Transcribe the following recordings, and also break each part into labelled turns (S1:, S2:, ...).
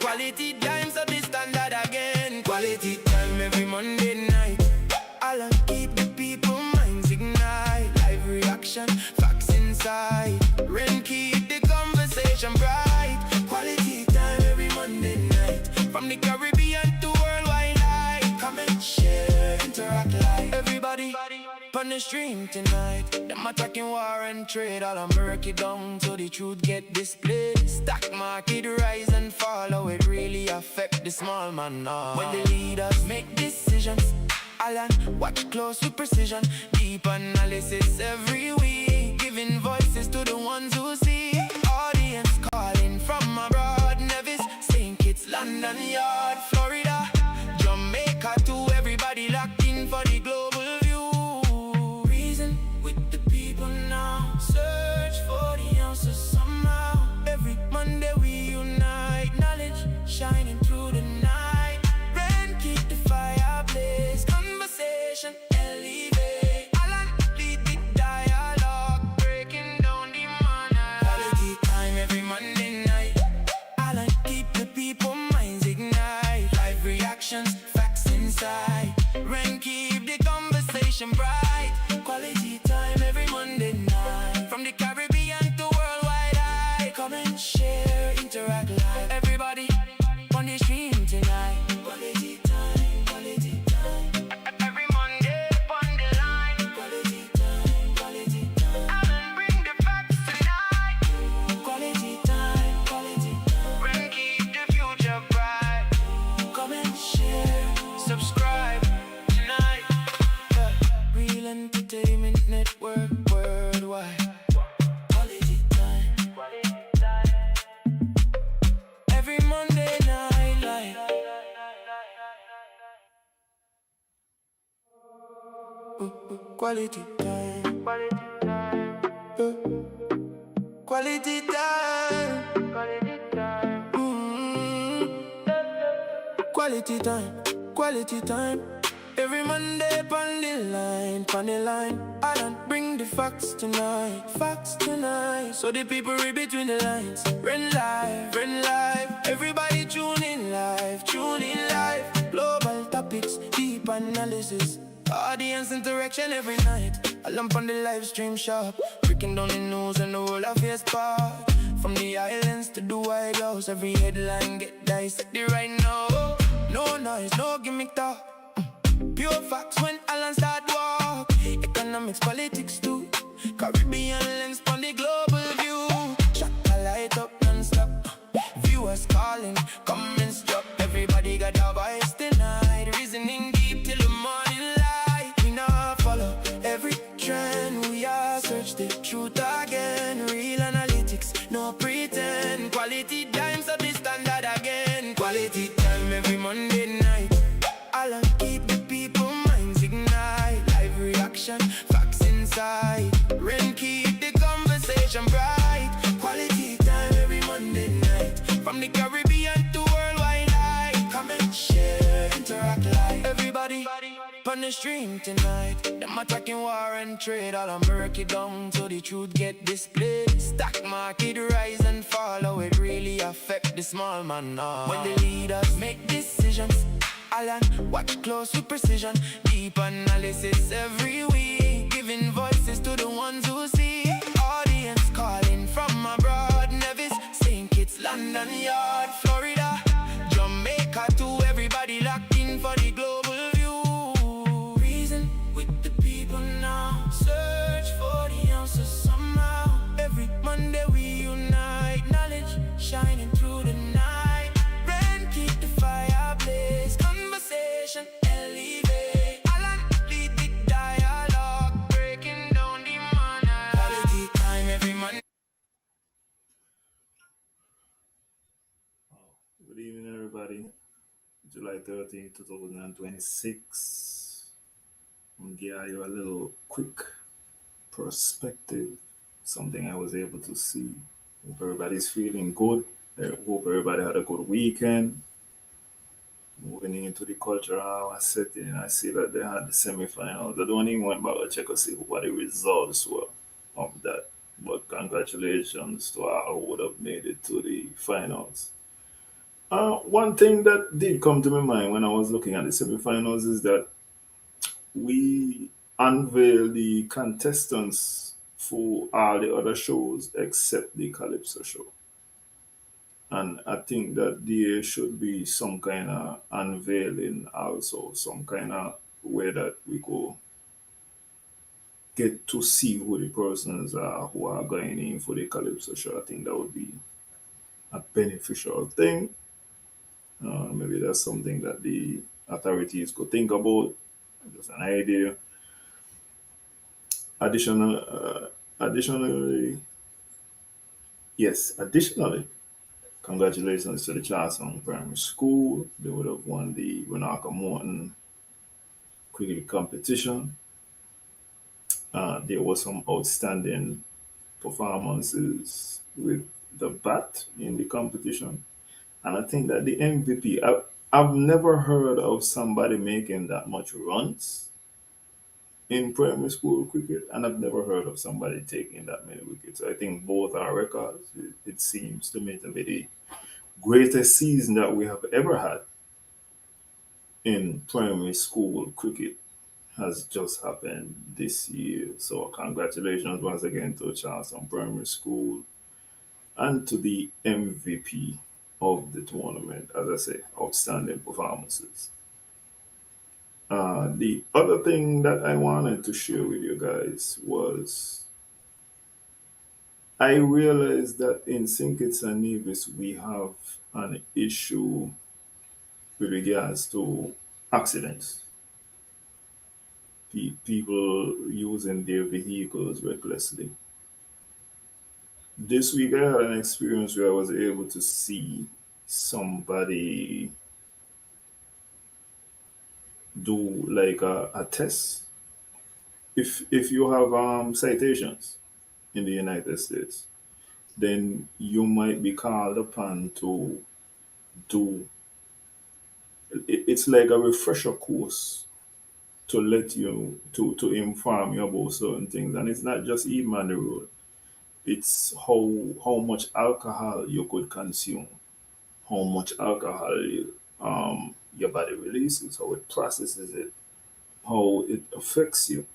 S1: Quality time, so the standard again. Quality time every Monday night. I'll keep the people minds ignite. Live reaction, facts inside. Rain keep the conversation bright. Quality time every Monday night. From the Caribbean to worldwide live. Comment, share, interact live. Everybody on the stream tonight. Them attacking war and trade. All a murky down so the truth get displayed. Stock market rise and fall. How it really affect the small man now. When the leaders make decisions, Alan, watch close with precision. Deep analysis every week, giving voices to the ones who see. Audience calling from abroad. Nevis, St. Kitts, London Yard, Florida, Jamaica, to everybody locked in for the global view. Reason with the people now. Search for the answers somehow. Every Monday we unite. Knowledge shining through the night. Rain keep the fire blaze. Conversation elevate. Alan lead the dialogue, breaking down the money. Quality time every Monday night. Alan keep the people minds ignite. Live reactions, facts inside. Rain keep the conversation bright. Quality time every Monday night. From the Caribbean to worldwide eye. Comment, share, interact live. Everybody on the stream tonight. Quality time, quality time. Every Monday on the line. Quality time, quality time. Alan bring the facts tonight. Quality time, quality time. Rain keep the future bright. Comment, share, subscribe tonight. Real Entertainment Network worldwide. Quality time, quality time. Every Monday night light. Quality time, quality time, quality time, quality time, quality time, quality time. Every Monday on the line. I don't bring the facts tonight, so the people read between the lines. Run live, everybody tune in live. Global topics, deep analysis, audience interaction every night. I lump on the live stream shop, breaking down the news and the world affairs part. From the islands to the White House, every headline get dissected right now. No noise, no gimmick talk. Pure facts when Alan start walk. Economics, politics too. Caribbean lens on the global view. Shot a light up non-stop. Viewers calling, comments drop. Everybody got a voice tonight. Reasoning deep till the morning light. We now follow every trend. We are search the truth again. Real analytics, no pretend. Quality time, so the standard again. Quality time every Monday night. I'll keep the people minds ignite. Live reaction, facts inside. Rain keep the conversation bright. Quality time every Monday night. From the Caribbean to worldwide live. Comment, share, interact live. Everybody on the stream tonight. Them attacking war and trade. All a murky down so the truth get displayed. Stock market rise and fall. How it really affect the small man now. When the leaders make decisions, Alan, watch close with precision. Deep analysis every week, giving voices to the ones who see. Audience calling from abroad. Nevis, St. Kitts, London Yard, Florida, Jamaica, to everybody locked in for the global view. Reason with the people now. Search for the answers somehow. Every Monday we unite. Knowledge shining through the night. Rain keep the fire blaze. Conversation elevate. Alan lead the dialogue, breaking down the money. Quality time every Monday.
S2: Good evening, everybody. July 13th, 2026. I'm gonna give you a little quick perspective, something I was able to see. Hope everybody's feeling good. I hope everybody had a good weekend. Moving into the cultural setting, I see that they had the semi-finals. I don't even went back to check to see what the results were of that. But congratulations to all who would have made it to the finals. One thing that did come to my mind when I was looking at the semifinals is that we unveiled the contestants for all the other shows except the Calypso show. And I think that there should be some kind of unveiling also, some kind of way that we go get to see who the persons are who are going in for the Calypso show. I think that would be a beneficial thing. Maybe that's something that the authorities could think about. Just an idea. Additionally, additionally, congratulations to the Charleston Primary School. They would have won the Renaka Morton cricket competition. There was some outstanding performances with the bat in the competition. And I think that the MVP, I've never heard of somebody making that much runs in primary school cricket, and I've never heard of somebody taking that many wickets. I think both are records. It seems to me to be the greatest season that we have ever had in primary school cricket has just happened this year. So congratulations once again to Charleston Primary School and to the MVP of the tournament. As I say, outstanding performances. The other thing that I wanted to share with you guys was I realized that in St. Kitts and Nevis we have an issue with regards to accidents. People using their vehicles recklessly. This week I had an experience where I was able to see somebody do like a test. If you have citations in the United States, then you might be called upon to do it's like a refresher course to let you to inform you about certain things. And it's not just even on the road. It's how much alcohol you could consume, how much alcohol your body releases, how it processes it, how it affects you.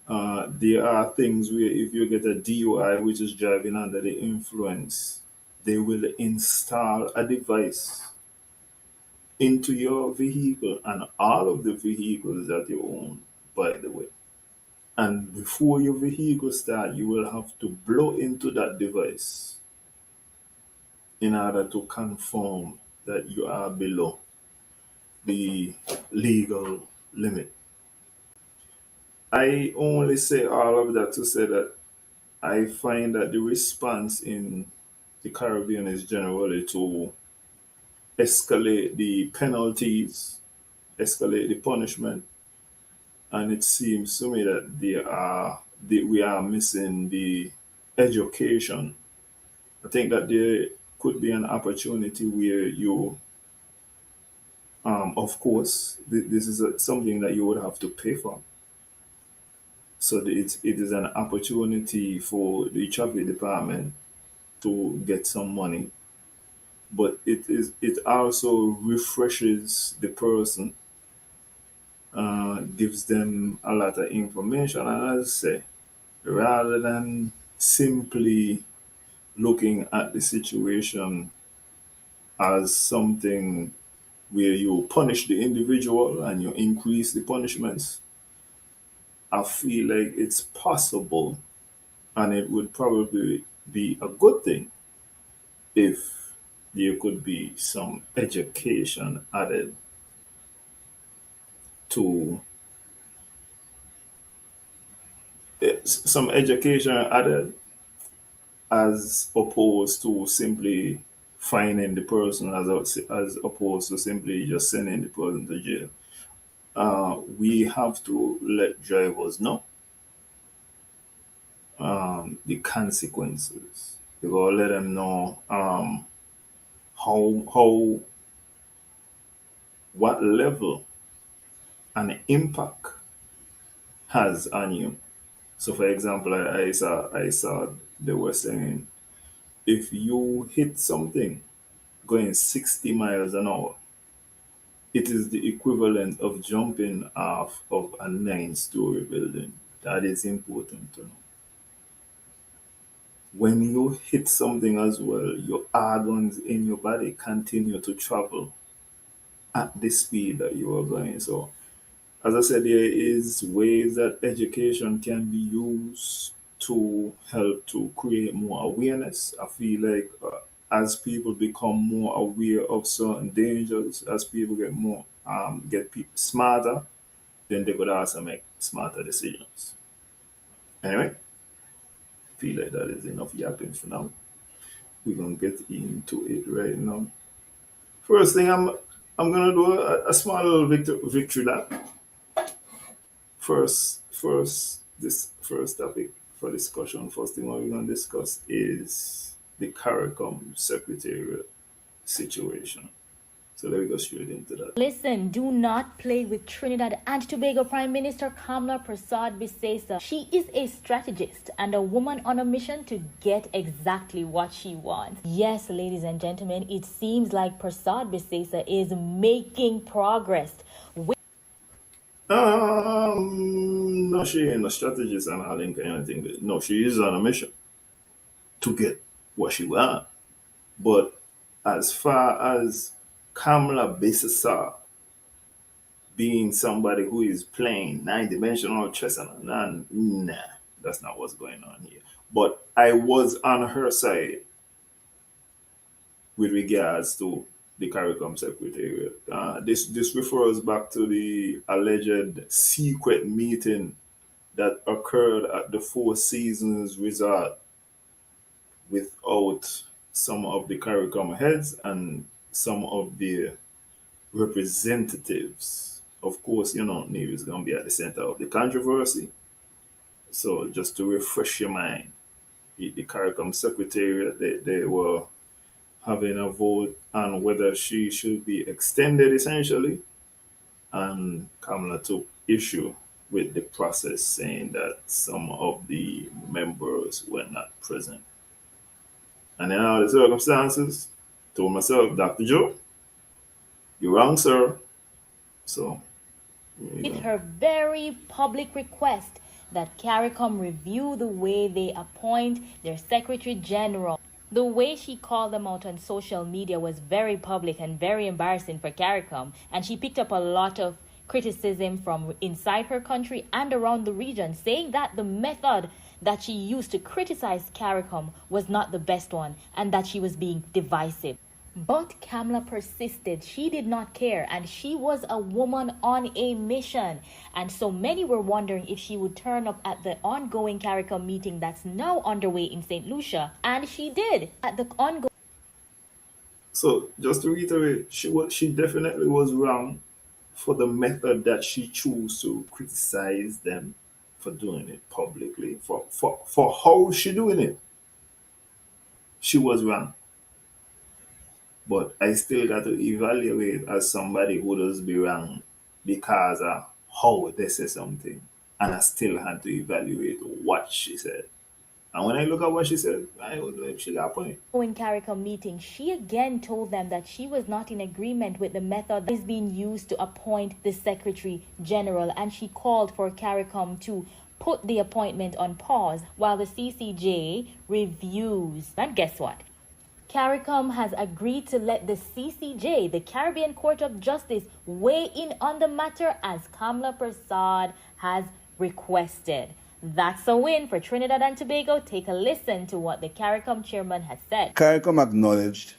S2: There are things where if you get a DUI, which is driving under the influence, they will install a device into your vehicle and all of the vehicles that you own, by the way. And before your vehicle start, you will have to blow into that device in order to confirm that you are below the legal limit. I only say all of that to say that I find that the response in the Caribbean is generally to escalate the penalties, escalate the punishment, and it seems to me that we are missing the education. I think that there could be an opportunity where you, of course, this is something that you would have to pay for. So it is an opportunity for the traffic department to get some money, but it also refreshes the person, gives them a lot of information, and as I say, rather than simply looking at the situation as something where you punish the individual and you increase the punishments, I feel like it's possible and it would probably be a good thing if there could be some education added to some education added as opposed to simply fining the person as opposed to simply just sending the person to jail. We have to let drivers know the consequences. We gotta let them know how what level and impact has on you. So, for example, I saw they were saying if you hit something going 60 miles an hour. It is the equivalent of jumping off of a 9-story building. That is important to know. When you hit something as well, your organs in your body continue to travel at the speed that you are going. So, as I said, there is ways that education can be used to help to create more awareness. I feel like as people become more aware of certain dangers, as people get more smarter, then they could also make smarter decisions. Anyway, I feel like that is enough yapping for now. We're gonna get into it right now. First thing I'm gonna do a small little victory lap. This first topic for discussion. First thing what we're gonna discuss is the CARICOM secretariat situation. So let me go straight into that.
S3: Listen, do not play with Trinidad and Tobago Prime Minister Kamla Prasad Bisesa. She is a strategist and a woman on a mission to get exactly what she wants. Yes, ladies and gentlemen, it seems like Prasad Bisesa is making progress.
S2: No, she ain't a strategist and I think anything. No, she is on a mission to get what she wants. But as far as Kamala Bisasa being somebody who is playing nine-dimensional chess and nah, that's not what's going on here. But I was on her side with regards to the CARICOM Secretariat. This refers back to the alleged secret meeting that occurred at the Four Seasons Resort without some of the CARICOM heads and some of the representatives. Of course, Navy is going to be at the center of the controversy. So, just to refresh your mind, the CARICOM Secretariat, they were having a vote on whether she should be extended essentially, and Kamala took issue with the process, saying that some of the members were not present. And in all the circumstances, told myself, Dr. Joe, you're wrong, sir. So, you
S3: With
S2: know,
S3: her very public request that CARICOM review the way they appoint their Secretary General. The way she called them out on social media was very public and very embarrassing for CARICOM, and she picked up a lot of criticism from inside her country and around the region, saying that the method that she used to criticize CARICOM was not the best one and that she was being divisive. But Kamla persisted. She did not care, and she was a woman on a mission. And so many were wondering if she would turn up at the ongoing CARICOM meeting that's now underway in St. Lucia. And she did. At the ongoing
S2: so just to reiterate, she definitely was wrong for the method that she chose to criticize them for doing it publicly. For how she doing it, she was wrong. But I still got to evaluate as somebody who does be wrong because of how they say something. And I still had to evaluate what she said. And when I look at what she said, I was like, she got a point.
S3: CARICOM meeting, she again told them that she was not in agreement with the method that is being used to appoint the Secretary General, and she called for CARICOM to put the appointment on pause while the CCJ reviews. And guess what? CARICOM has agreed to let the CCJ, the Caribbean Court of Justice, weigh in on the matter as Kamla Prasad has requested. That's a win for Trinidad and Tobago. Take a listen to what the CARICOM chairman has said.
S4: CARICOM acknowledged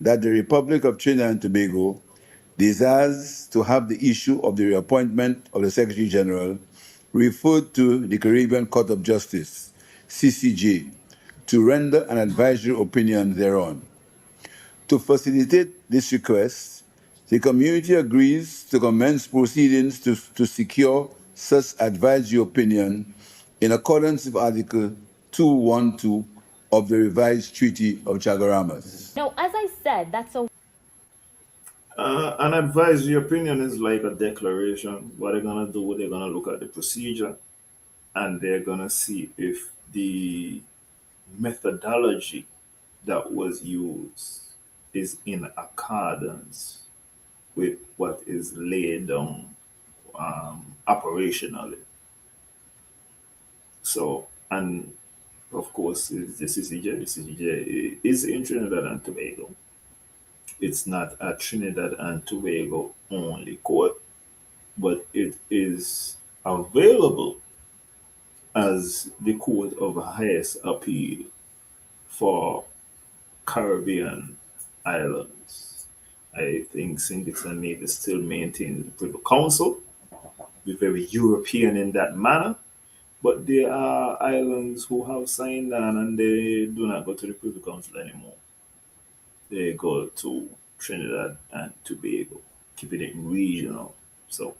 S4: that the Republic of Trinidad and Tobago desires to have the issue of the reappointment of the Secretary General referred to the Caribbean Court of Justice, CCJ, to render an advisory opinion thereon. To facilitate this request, the community agrees to commence proceedings to secure such advisory opinion in accordance with Article 212 of the revised Treaty of Chagaramas.
S3: Now, as I said, that's a
S2: An advisory opinion is like a declaration. What they're gonna do, they're gonna look at the procedure and they're gonna see if the methodology that was used is in accordance with what is laid down operationally. So, and of course, is the CCJ. The CCJ is in Trinidad and Tobago. It's not a Trinidad and Tobago only court, but it is available as the court of highest appeal for Caribbean islands. I think St. Kitts and Nevis still maintains the Privy Council. We're very European in that manner, but there are islands who have signed on and they do not go to the Privy Council anymore. They go to Trinidad and Tobago, keeping it regional. So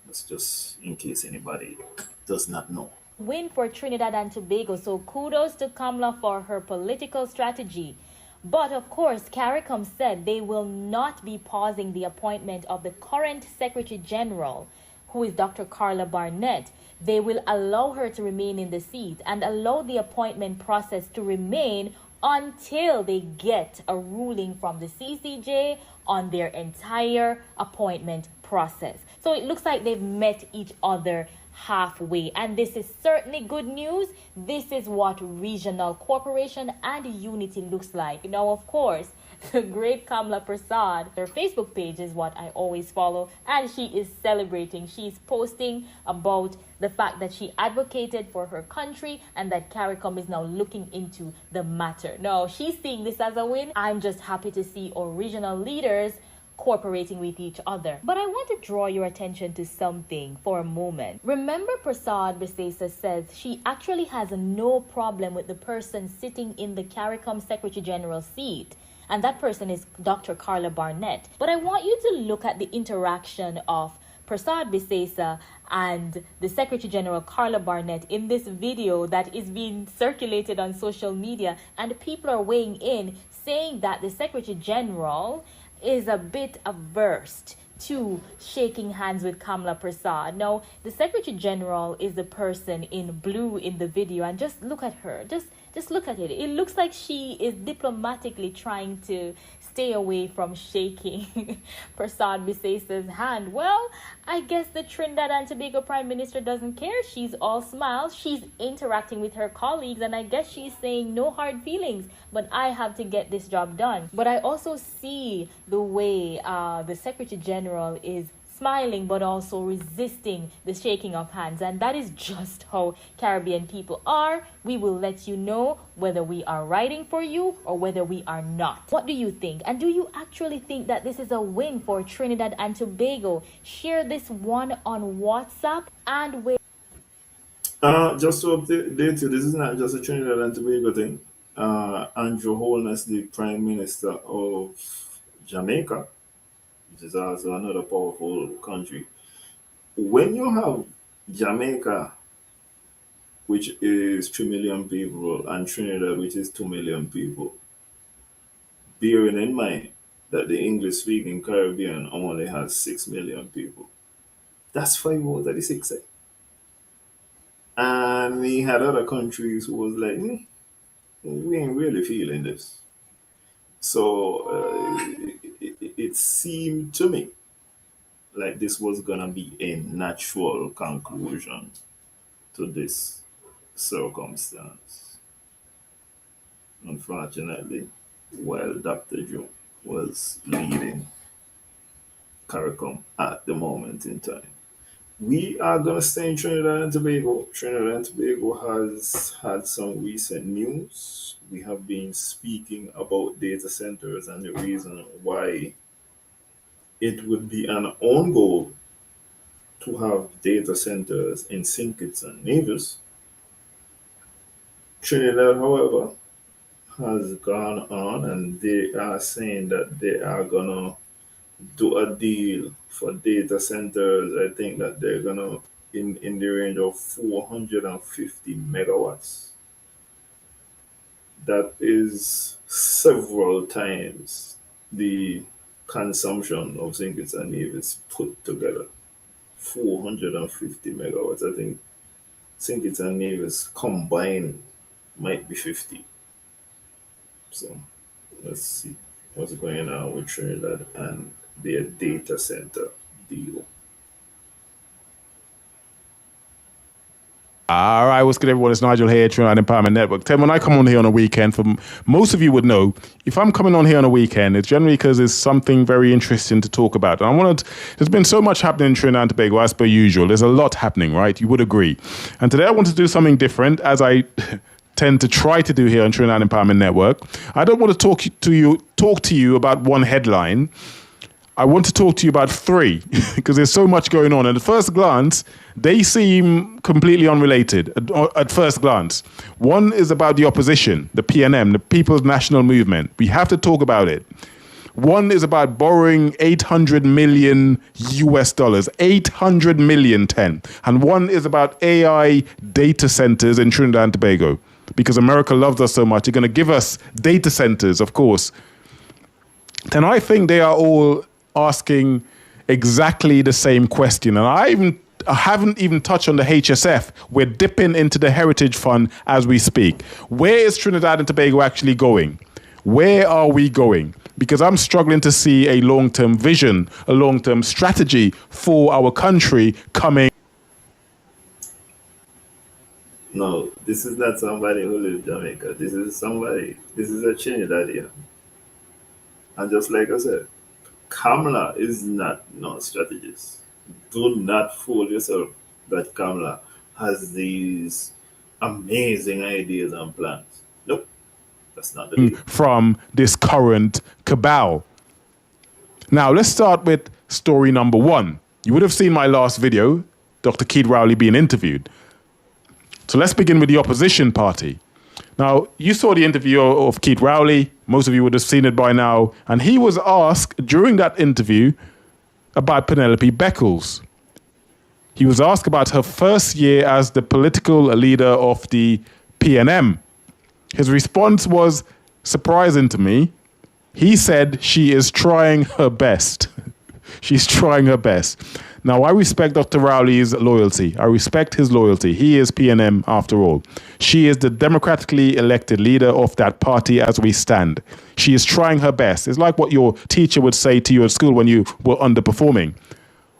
S2: that's just in case anybody does not know.
S3: Win for Trinidad and Tobago, so kudos to Kamala for her political strategy. But of course, CARICOM said they will not be pausing the appointment of the current Secretary General, who is Dr. Carla Barnett. They will allow her to remain in the seat and allow the appointment process to remain until they get a ruling from the CCJ on their entire appointment process. So it looks like they've met each other halfway, and this is certainly good news. This is what regional cooperation and unity looks like. Now, of course, the great Kamala Prasad, her Facebook page is what I always follow, and she is celebrating. She's posting about the fact that she advocated for her country and that CARICOM is now looking into the matter. Now, she's seeing this as a win. I'm just happy to see our regional leaders cooperating with each other. But I want to draw your attention to something for a moment. Remember, Prasad Bisesa says she actually has no problem with the person sitting in the CARICOM Secretary General seat, and that person is Dr. Carla Barnett. But I want you to look at the interaction of Prasad Bisesa and the Secretary General Carla Barnett in this video that is being circulated on social media, and people are weighing in saying that the Secretary General is a bit averse to shaking hands with Kamala Prasad. Now, the Secretary General is the person in blue in the video, and just look at her. Just look at it. It looks like she is diplomatically trying to stay away from shaking Prasad Bisesa's hand. Well, I guess the Trinidad and Tobago Prime Minister doesn't care. She's all smiles. She's interacting with her colleagues, and I guess she's saying no hard feelings, but I have to get this job done. But I also see the way the Secretary General is smiling but also resisting the shaking of hands, and that is just how Caribbean people are. We will let you know whether we are riding for you or whether we are not. What do you think? And do you actually think that this is a win for Trinidad and Tobago? Share this one on WhatsApp and with
S2: Just to update you, this is not just a Trinidad and Tobago thing. Andrew Holness, the Prime Minister of Jamaica, which is also another powerful country. When you have Jamaica, which is 3 million people, and Trinidad, which is 2 million people, bearing in mind that the English speaking Caribbean only has 6 million people, that's 5 out of the 6. And we had other countries who was like, we ain't really feeling this. So it seemed to me like this was gonna be a natural conclusion to this circumstance. Unfortunately, while Dr. Joe was leading CARICOM at the moment in time. We are gonna stay in Trinidad and Tobago. Trinidad and Tobago has had some recent news. We have been speaking about data centers and the reason why it would be an own goal to have data centers in St. Kitts and Nevis. Trinidad, however, has gone on and they are saying that they are gonna do a deal for data centers. I think that they're gonna in the range of 450 megawatts. That is several times the consumption of St. Kitts and Nevis put together. 450 megawatts. I think St. Kitts and Nevis combined might be 50. So Let's see what's going on with Trinidad and their data center deal.
S5: All right, what's good, everyone? It's Nigel here, Trinidad Empowerment Network. Tim, when I come on here on a weekend, for most of you would know, if I'm coming on here on a weekend, it's generally because there's something very interesting to talk about. And there's been so much happening in Trinidad and Tobago, as per usual. There's a lot happening, right? You would agree. And today I want to do something different, as I tend to try to do here on Trinidad Empowerment Network. I don't want to talk to you about one headline. I want to talk to you about three because there's so much going on. And at first glance, they seem completely unrelated at first glance. One is about the opposition, the PNM, the People's National Movement. We have to talk about it. One is about borrowing 800 million US dollars, 800 million, 10. And one is about AI data centers in Trinidad and Tobago. Because America loves us so much, they're going to give us data centers, of course. And I think they are all asking exactly the same question. And I haven't even touched on the HSF. We're dipping into the Heritage Fund as we speak. Where is Trinidad and Tobago actually going? Where are we going? Because I'm struggling to see a long-term vision, a long-term strategy for our country coming.
S2: No, this is not somebody who lives in Jamaica. This is a Trinidadian. And just like I said, Kamala is not no strategist. Do not fool yourself that Kamala has these amazing ideas and plans. Nope, that's not the deal.
S5: From this current cabal. Now, let's start with story number one. You would have seen my last video, Dr. Keith Rowley being interviewed. So let's begin with the opposition party. Now, you saw the interview of Keith Rowley. Most of you would have seen it by now. And he was asked during that interview about Penelope Beckles. He was asked about her first year as the political leader of the PNM. His response was surprising to me. He said she is trying her best. She's trying her best. Now, I respect Dr. Rowley's loyalty. I respect his loyalty. He is PNM after all. She is the democratically elected leader of that party as we stand. She is trying her best. It's like what your teacher would say to you at school when you were underperforming.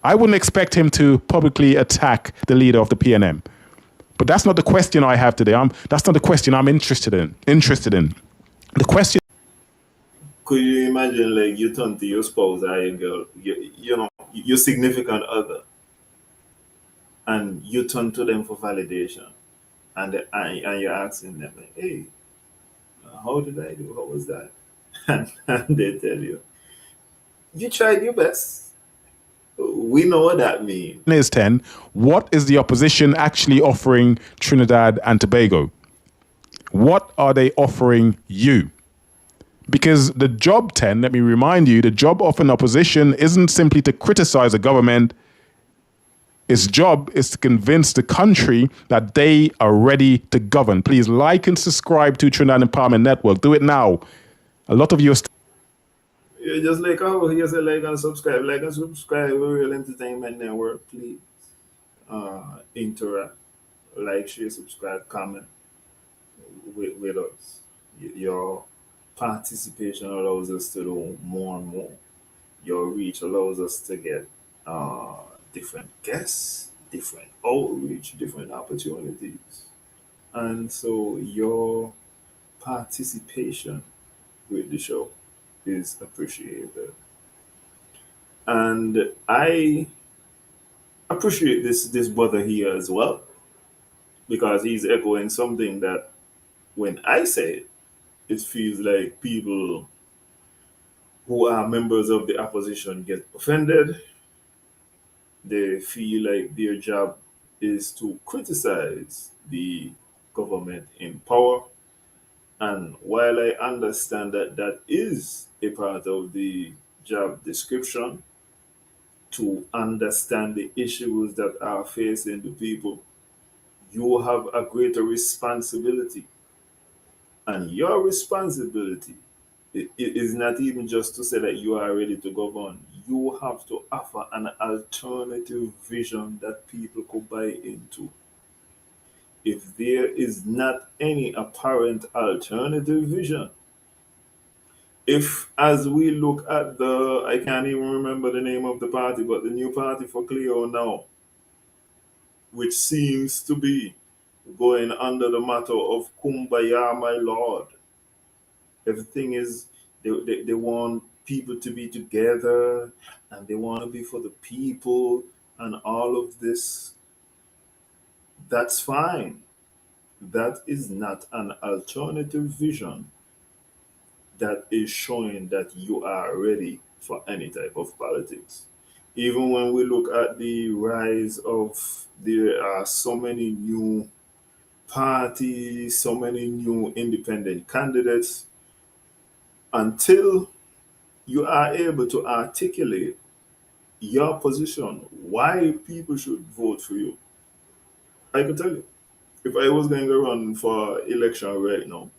S5: I wouldn't expect him to publicly attack the leader of the PNM. But that's not the question I have today. That's not the question I'm interested in. The question.
S2: Could you imagine, like, you turn to your spouse or your girl, your significant other, and you turn to them for validation, and you're asking them, like, hey, how did I do? How was that? And they tell you, you tried your best. We know what that means.
S5: Is 10. What is the opposition actually offering Trinidad and Tobago? What are they offering you? Because the job 10, let me remind you, the job of an opposition isn't simply to criticize a government. Its job is to convince the country that they are ready to govern. Please like and subscribe to Trinidad Empowerment Network. Do it now. A lot of you are
S2: Yeah, just like how you say like and subscribe. Like and subscribe with Real Entertainment Network, please. Interact, like, share, subscribe, comment with us. Your participation allows us to do more and more. Your reach allows us to get different guests, different outreach, different opportunities. And so your participation with the show is appreciated. And I appreciate this brother here as well, because he's echoing something that when I say it, it feels like people who are members of the opposition get offended. They feel like their job is to criticize the government in power. And while I understand that that is a part of the job description, to understand the issues that are facing the people, you have a greater responsibility. And your responsibility is not even just to say that you are ready to govern. You have to offer an alternative vision that people could buy into. If there is not any apparent alternative vision, if, as we look at the, I can't even remember the name of the party, but the new party for Cleo now, which seems to be going under the motto of Kumbaya, my Lord. Everything is, they want people to be together and they want to be for the people and all of this. That's fine. That is not an alternative vision that is showing that you are ready for any type of politics. Even when we look at the rise of, there are so many new parties, so many new independent candidates, until you are able to articulate your position, why people should vote for you. I can tell you, if I was going to run for election right now,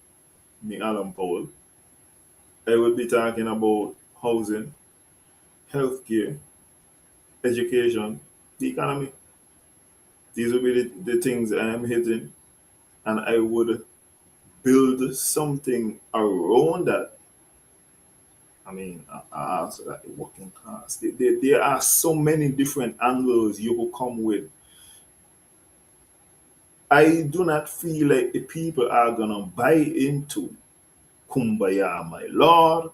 S2: me Alan Powell, I would be talking about housing, healthcare, education, the economy. These would be the things I am hitting, and I would build something around that. I mean, also like the working class. There are so many different angles you will come with. I do not feel like the people are gonna buy into Kumbaya, my lord.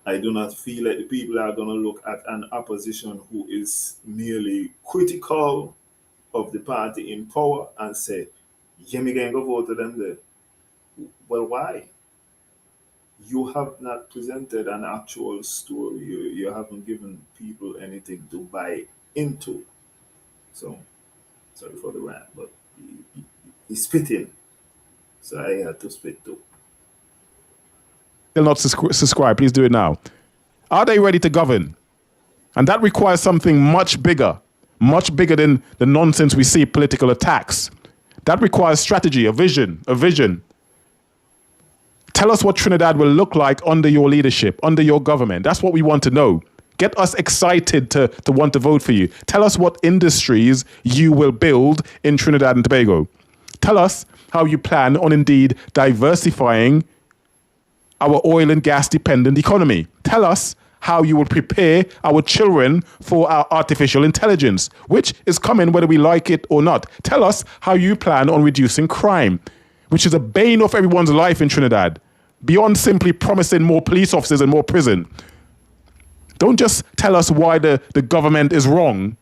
S2: I do not feel like the people are gonna look at an opposition who is merely critical of the party in power and say, yeah, me can go vote to them there. Well, why? You have not presented an actual story. You haven't given people anything to buy into. So, sorry for the rant, but he's spitting. So I had to spit too.
S5: Still not subscribe, please do it now. Are they ready to govern? And that requires something much bigger than the nonsense we see, political attacks. That requires strategy, a vision. Tell us what Trinidad will look like under your leadership, under your government. That's what we want to know. Get us excited to want to vote for you. Tell us what industries you will build in Trinidad and Tobago. Tell us how you plan on indeed diversifying our oil and gas dependent economy. Tell us how you will prepare our children for our artificial intelligence, which is coming whether we like it or not. Tell us how you plan on reducing crime, which is a bane of everyone's life in Trinidad, beyond simply promising more police officers and more prison. Don't just tell us why the government is wrong.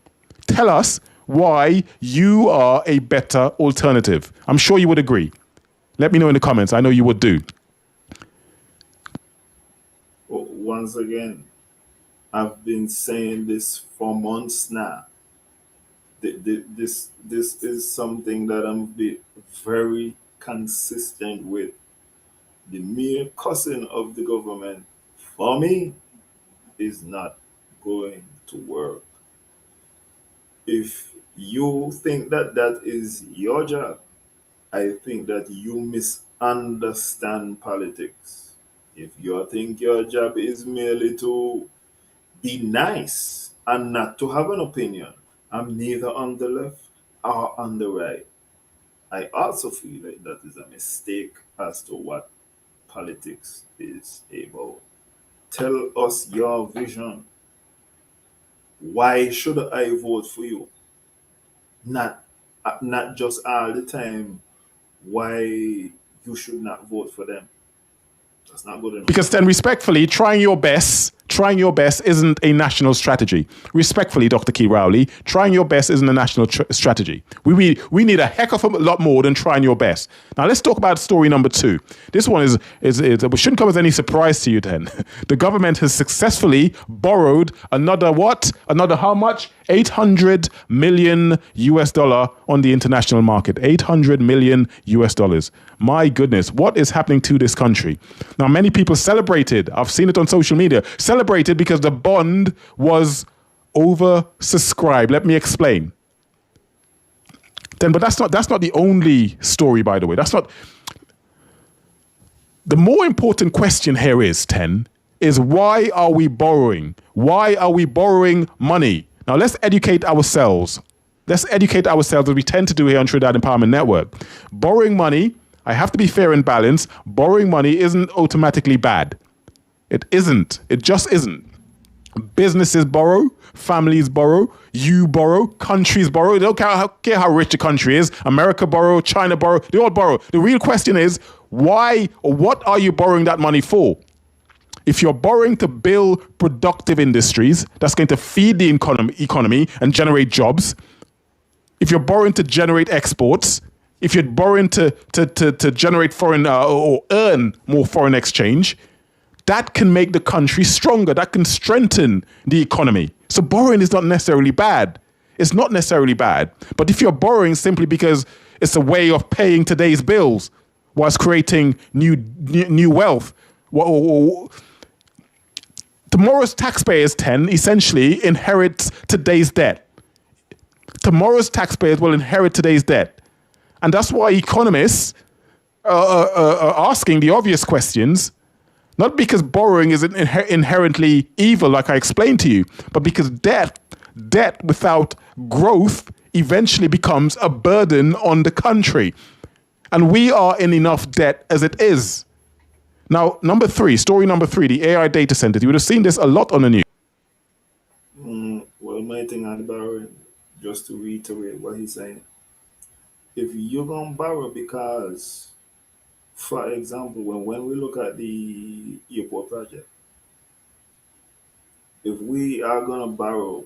S5: Tell us why you are a better alternative. I'm sure you would agree. Let me know in the comments. I know you would do.
S2: Once again, I've been saying this for months now. This is something that I'm very consistent with. The mere cussing of the government, for me, is not going to work. If you think that that is your job, I think that you misunderstand politics. If you think your job is merely to be nice and not to have an opinion, I'm neither on the left or on the right. I also feel like that is a mistake as to what politics is about. Tell us your vision. Why should I vote for you? Not just all the time why you should not vote for them. That's not good enough.
S5: Because then respectfully, trying your best isn't a national strategy. Respectfully, Dr. Key Rowley, trying your best isn't a national strategy. We need a heck of a lot more than trying your best. Now let's talk about story number 2. This one is it shouldn't come as any surprise to you then. The government has successfully borrowed another what? Another how much? $800 million on the international market. $800 million. My goodness, what is happening to this country? Now, many people celebrated. I've seen it on social media. Celebrated because the bond was oversubscribed. Let me explain. But that's not the only story, by the way. That's not. The more important question here is why are we borrowing? Why are we borrowing money? Now, let's educate ourselves. Let's educate ourselves as we tend to do here on Trinidad Empowerment Network. Borrowing money, I have to be fair and balanced. Borrowing money isn't automatically bad. It isn't. It just isn't. Businesses borrow, families borrow, you borrow, countries borrow. They don't care how rich the country is. America borrow, China borrow, they all borrow. The real question is, why or what are you borrowing that money for? If you're borrowing to build productive industries, that's going to feed the economy and generate jobs. If you're borrowing to generate exports, if you're borrowing to generate foreign or earn more foreign exchange, that can make the country stronger. That can strengthen the economy. So borrowing is not necessarily bad. It's not necessarily bad. But if you're borrowing simply because it's a way of paying today's bills whilst creating new wealth, tomorrow's taxpayers essentially inherits today's debt. Tomorrow's taxpayers will inherit today's debt. And that's why economists are asking the obvious questions, not because borrowing is inherently evil, like I explained to you, but because debt without growth eventually becomes a burden on the country. And we are in enough debt as it is. Now, story number three, the AI data centers. You would have seen this a lot on the news.
S2: Well, my thing on the borrowing, just to reiterate what he's saying, if you're going to borrow because, for example, when we look at the airport project, if we are going to borrow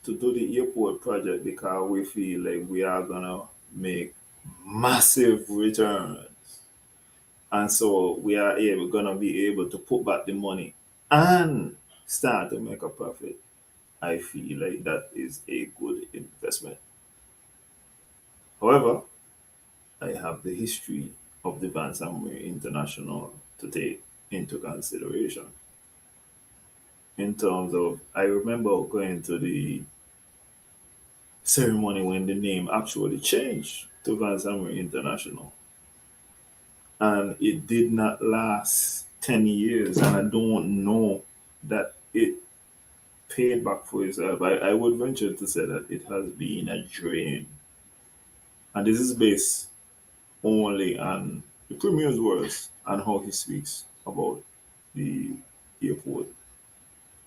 S2: to do the airport project because we feel like we are going to make massive returns, and so we are going to be able to put back the money and start to make a profit, I feel like that is a good investment. However, I have the history of the Ransomware International to take into consideration. In terms of, I remember going to the ceremony when the name actually changed to Ransomware International. And it did not last 10 years, and I don't know that it paid back for itself. I would venture to say that it has been a drain. And this is based only on the Premier's words and how he speaks about the airport.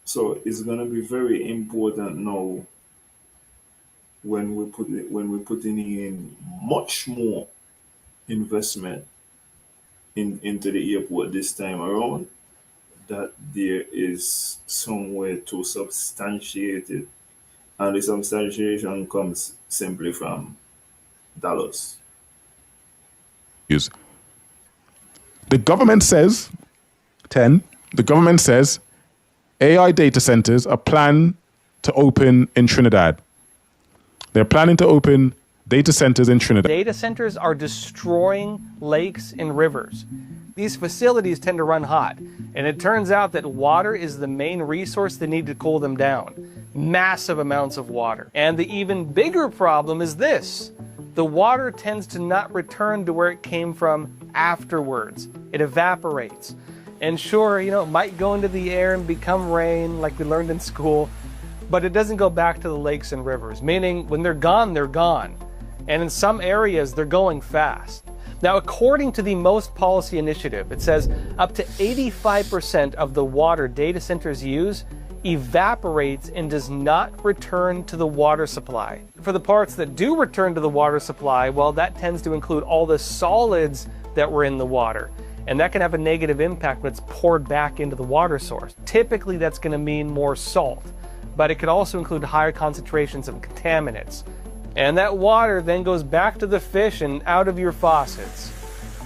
S2: So it's going to be very important now when we're putting in much more investment into the airport this time around, that there is some way to substantiate it, and the substantiation comes simply from dollars.
S5: The government says, the government says AI data centers are planned to open in Trinidad. They're planning to open data centers in Trinidad.
S6: Data centers are destroying lakes and rivers. These facilities tend to run hot, and it turns out that water is the main resource they need to cool them down. Massive amounts of water. And the even bigger problem is this. The water tends to not return to where it came from afterwards. It evaporates. And sure, it might go into the air and become rain like we learned in school, but it doesn't go back to the lakes and rivers, meaning when they're gone, they're gone. And in some areas, they're going fast. Now, according to the Most Policy Initiative, it says up to 85% of the water data centers use evaporates and does not return to the water supply. For the parts that do return to the water supply, well, that tends to include all the solids that were in the water. And that can have a negative impact when it's poured back into the water source. Typically, that's going to mean more salt, but it could also include higher concentrations of contaminants. And that water then goes back to the fish and out of your faucets.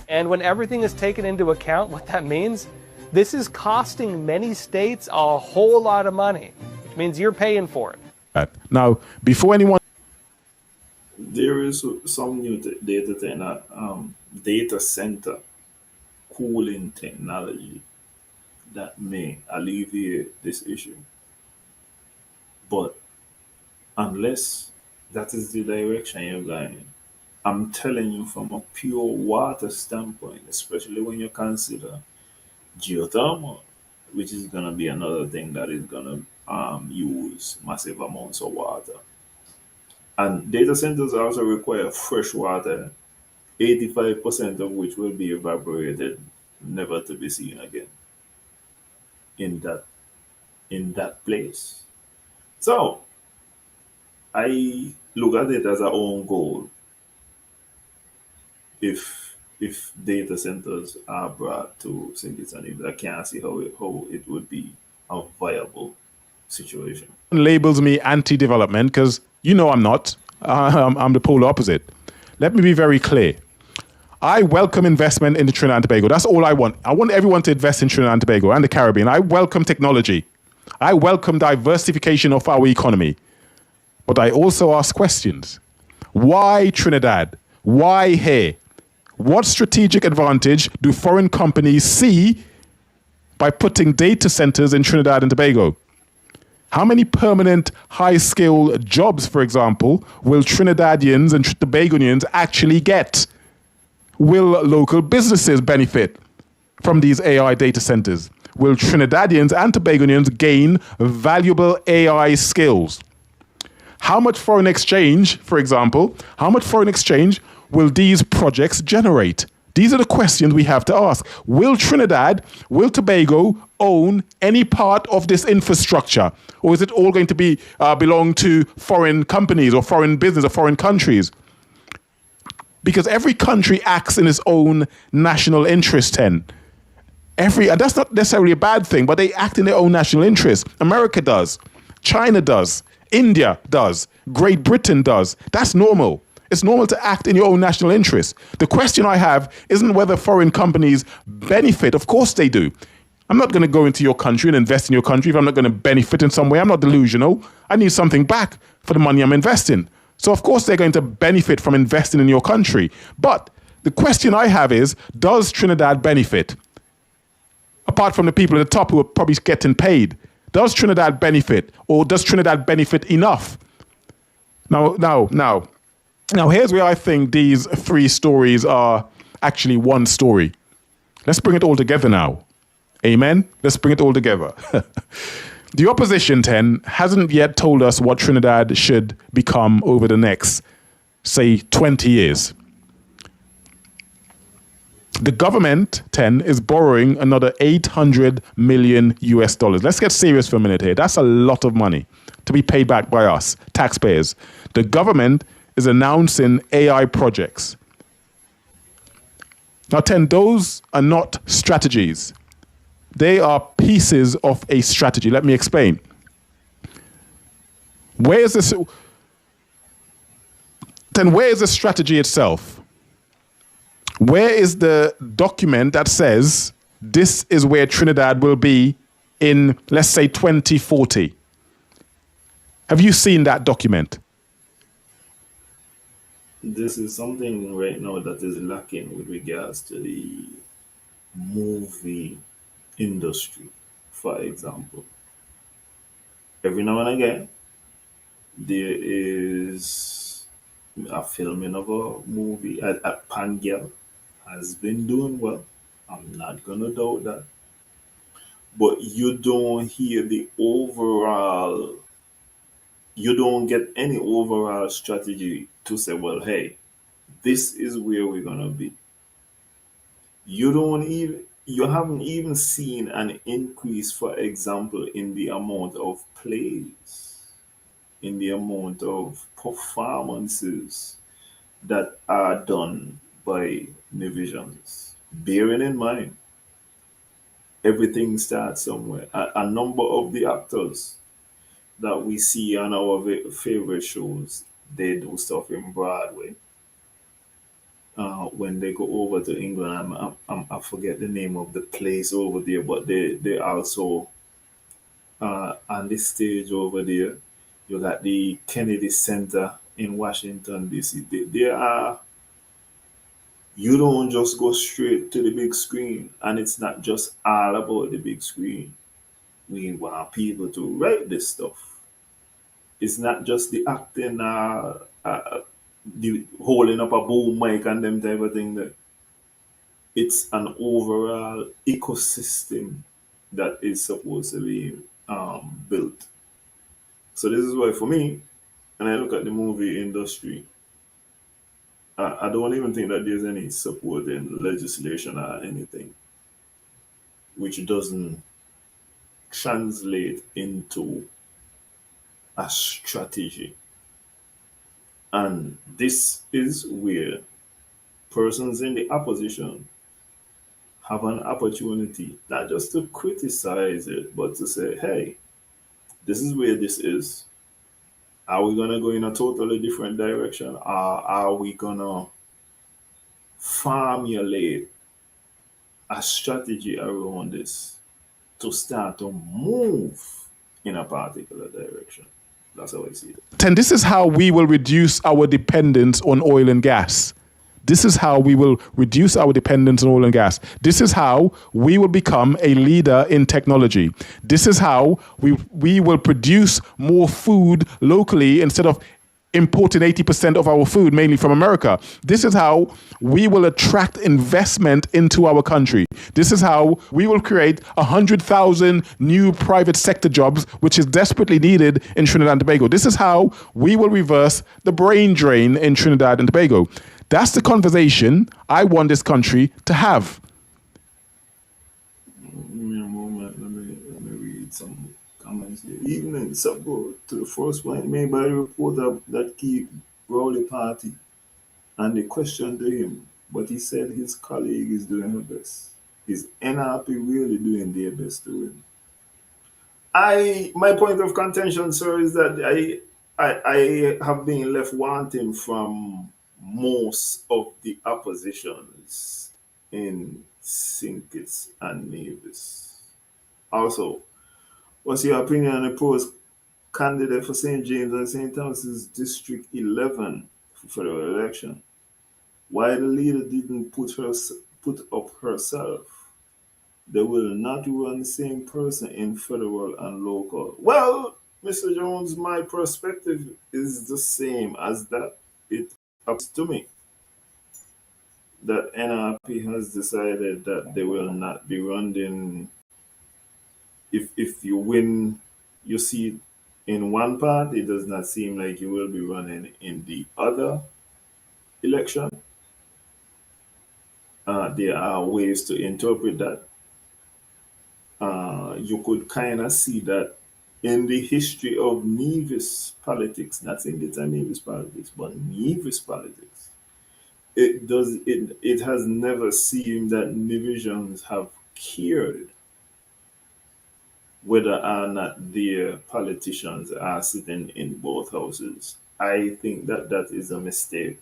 S6: And when everything is taken into account, what that means, this is costing many states a whole lot of money, which means you're paying for it.
S5: Now, before anyone...
S2: There is some new data center cooling technology that may alleviate this issue. But unless that is the direction you're going, I'm telling you from a pure water standpoint, especially when you consider geothermal, which is going to be another thing that is going to use massive amounts of water. And data centers also require fresh water, 85% of which will be evaporated, never to be seen again. in that place. So I look at it as our own goal. If data centers are brought to St. Kitts and Nevis, I can't see how it would be a viable situation.
S5: Labels me anti-development because you know I'm not. I'm the polar opposite. Let me be very clear. I welcome investment into Trinidad and Tobago. That's all I want. I want everyone to invest in Trinidad and Tobago and the Caribbean. I welcome technology. I welcome diversification of our economy. But I also ask questions. Why Trinidad? Why here? What strategic advantage do foreign companies see by putting data centers in Trinidad and Tobago? How many permanent high-skill jobs, for example, will Trinidadians and Tobagonians actually get? Will local businesses benefit from these AI data centers? Will Trinidadians and Tobagonians gain valuable AI skills? How much foreign exchange, for example, how much foreign exchange will these projects generate? These are the questions we have to ask. Will Trinidad, will Tobago own any part of this infrastructure? Or is it all going to be belong to foreign companies or foreign business or foreign countries? Because every country acts in its own national interest, and that's not necessarily a bad thing, but they act in their own national interest. America does. China does. India does. Great Britain does. That's normal. It's normal to act in your own national interest. The question I have isn't whether foreign companies benefit. Of course they do. I'm not going to go into your country and invest in your country if I'm not going to benefit in some way. I'm not delusional. I need something back for the money I'm investing. So of course they're going to benefit from investing in your country. But the question I have is, does Trinidad benefit? Apart from the people at the top who are probably getting paid, does Trinidad benefit, or does Trinidad benefit enough? Now, here's where I think these three stories are actually one story. Let's bring it all together now. Amen? Let's bring it all together. The opposition, hasn't yet told us what Trinidad should become over the next, say, 20 years. The government, is borrowing another 800 million US dollars. Let's get serious for a minute here. That's a lot of money to be paid back by us, taxpayers. The government is announcing AI projects. Now, those are not strategies. They are pieces of a strategy. Let me explain. Where is the strategy itself? Where is the document that says this is where Trinidad will be in, let's say, 2040? Have you seen that document?
S2: This is something right now that is lacking with regards to the movie industry, for example. Every now and again, there is a filming of a movie. At Pangel has been doing well. I'm not gonna doubt that. But you don't hear you don't get any overall strategy to say, well, hey, this is where we're gonna be. You haven't even seen an increase, for example, in the amount of plays, in the amount of performances that are done by Nivisions. Bearing in mind, everything starts somewhere. A number of the actors that we see on our favorite shows, they do stuff in Broadway. When they go over to England, I forget the name of the place over there, but they also on the stage over there. You got the Kennedy Center in Washington D.C. They are. You don't just go straight to the big screen, and it's not just all about the big screen. We want people to write this stuff. It's not just the acting, the holding up a boom mic and them type of thing. That it's an overall ecosystem that is supposed to be built. So this is why, for me, when I look at the movie industry, I don't even think that there's any support in legislation or anything which doesn't translate into a strategy. And this is where persons in the opposition have an opportunity not just to criticize it, but to say, hey, this is where this is. Are we going to go in a totally different direction? Or are we going to formulate a strategy around this to start to move in a particular direction? That's how I see it.
S5: And this is how we will reduce our dependence on oil and gas. This is how we will reduce our dependence on oil and gas. This is how we will become a leader in technology. This is how we will produce more food locally instead of importing 80% of our food, mainly from America. This is how we will attract investment into our country. This is how we will create 100,000 new private sector jobs, which is desperately needed in Trinidad and Tobago. This is how we will reverse the brain drain in Trinidad and Tobago. That's the conversation I want this country to have.
S2: Give me a moment. Let me read some comments here. Even in subgo to the first point made by the reporter that key Rowley party and the question to him, but he said his colleague is doing her best. Is NRP really doing their best to win? My point of contention, sir, is that I have been left wanting from most of the oppositions in St. Kitts and Nevis. Also, what's your opinion on the proposed candidate for St. James and St. Thomas's District 11 for federal election? Why the leader didn't put up herself? They will not run the same person in federal and local. Well, Mr. Jones, my perspective is the same as that. It appears to me that NRP has decided that they will not be running. If you win your seat in one part, it does not seem like you will be running in the other election. There are ways to interpret that. You could kind of see that in the history of Nevis politics, not St. Kitts and Nevis politics, but Nevis politics. It has never seemed that Nevisians have cared whether or not their politicians are sitting in both houses. I think that that is a mistake.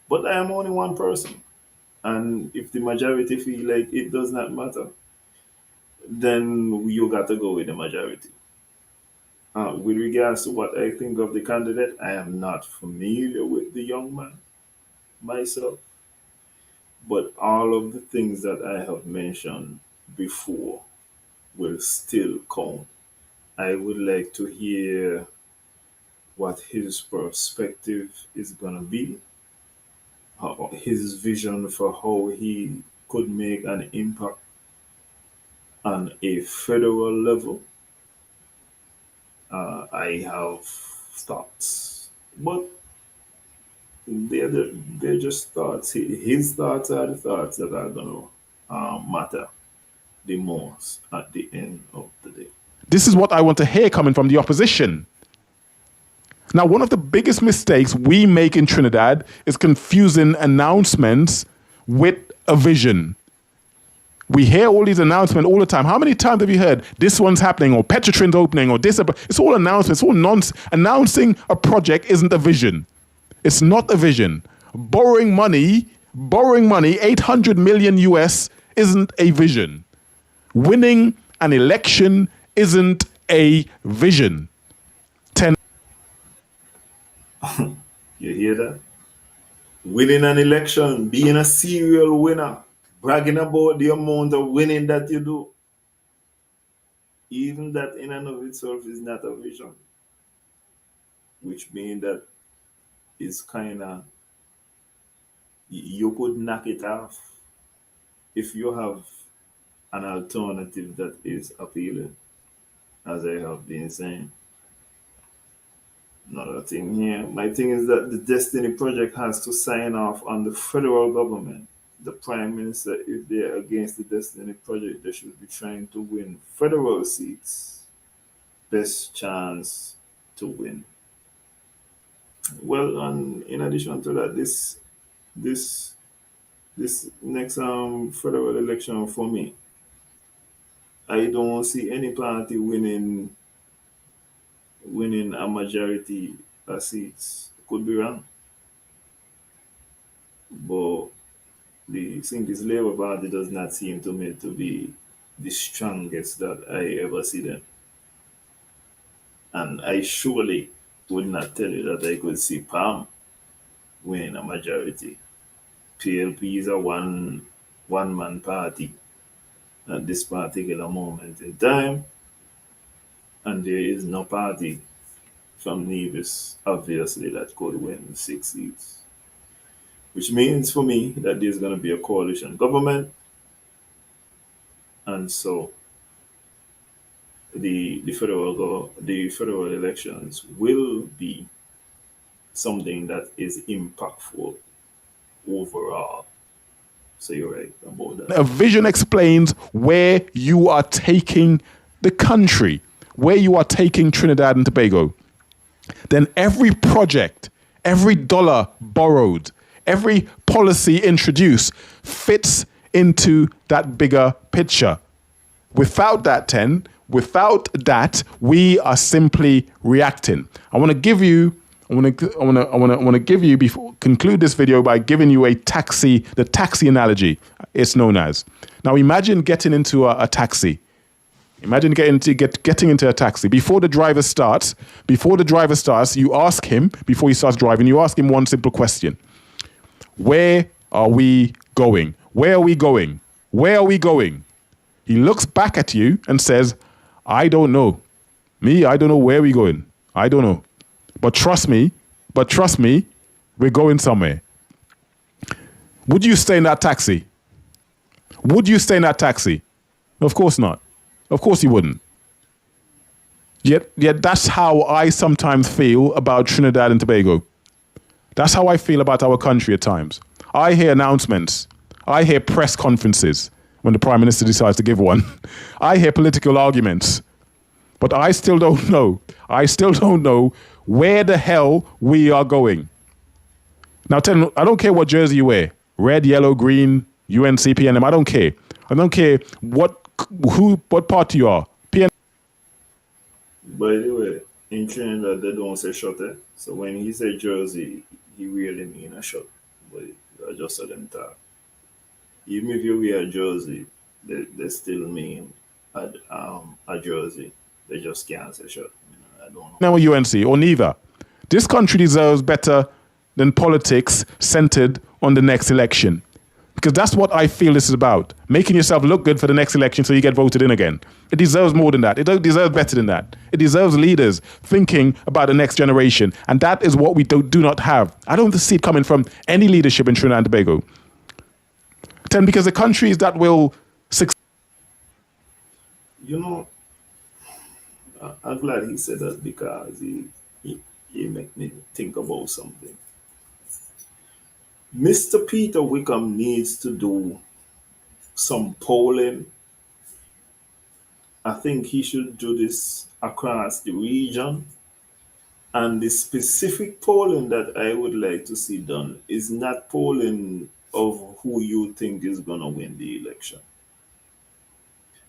S2: But I am only one person. And if the majority feel like it does not matter, then you got to go with the majority. With regards to what I think of the candidate, I am not familiar with the young man myself, but all of the things that I have mentioned before will still count. I would like to hear what his perspective is going to be, his vision for how he could make an impact on a federal level. I have thoughts, but they're just thoughts. His thoughts are the thoughts that are going to matter the most at the end of the day.
S5: This is what I want to hear coming from the opposition. Now, one of the biggest mistakes we make in Trinidad is confusing announcements with a vision. We hear all these announcements all the time. How many times have you heard this one's happening or Petro-Trin's opening or this? It's all announcements, it's all nonsense. Announcing a project isn't a vision. It's not a vision. Borrowing money, 800 million US isn't a vision. Winning an election isn't a vision.
S2: You hear that? Winning an election, being a serial winner, bragging about the amount of winning that you do. Even that in and of itself is not a vision. Which means that it's kind of, you could knock it off if you have an alternative that is appealing, as I have been saying. Another thing here, my thing is that the Destiny Project has to sign off on the federal government the prime minister, if they're against the Destiny Project, they should be trying to win federal seats. Best chance to win. Well, and in addition to that, this this next federal election for me, I don't see any party winning a majority of seats. Could be wrong, but the thing is, Labour Party does not seem to me to be the strongest that I ever see them. And I surely would not tell you that I could see Palm winning a majority. PLP is a one man party at this particular moment in time, and there is no party from Nevis, obviously, that could win 6 seats. Which means for me that there's going to be a coalition government, and so the federal elections will be something that is impactful overall. So you're right about that.
S5: A vision explains where you are taking the country, where you are taking Trinidad and Tobago. Then every project, every dollar borrowed, every policy introduced fits into that bigger picture. Without that, we are simply reacting. I want to give you before conclude this video by giving you the taxi analogy. It's known as. Now imagine getting into a taxi. Imagine getting into a taxi. Before the driver starts, you ask him, before he starts driving, you ask him one simple question. Where are we going? Where are we going? Where are we going? He looks back at you and says, I don't know. I don't know where we're going. I don't know. But trust me, we're going somewhere. Would you stay in that taxi? Would you stay in that taxi? Of course not. Of course you wouldn't. Yet that's how I sometimes feel about Trinidad and Tobago. That's how I feel about our country at times. I hear announcements. I hear press conferences when the Prime Minister decides to give one. I hear political arguments. But I still don't know. I still don't know where the hell we are going. Now tell me, I don't care what jersey you wear. Red, yellow, green, UNC, PNM. I don't care. I don't care what party you are.
S2: By the way, in Trinidad, they don't say shot. So when he say jersey, he really mean a shot. But I just saw them talk. Even if you wear a jersey, they still mean a jersey. They just can't say shot. I don't know.
S5: Now UNC or neither. This country deserves better than politics centered on the next election. Because that's what I feel this is about. Making yourself look good for the next election so you get voted in again. It deserves more than that. It deserves better than that. It deserves leaders thinking about the next generation. And that is what we do not have. I don't see it coming from any leadership in Trinidad and Tobago. Because the countries that will succeed.
S2: You know, I'm glad he said that because he made me think about something. Mr. Peter Wickham needs to do some polling. I think he should do this across the region. And the specific polling that I would like to see done is not polling of who you think is going to win the election.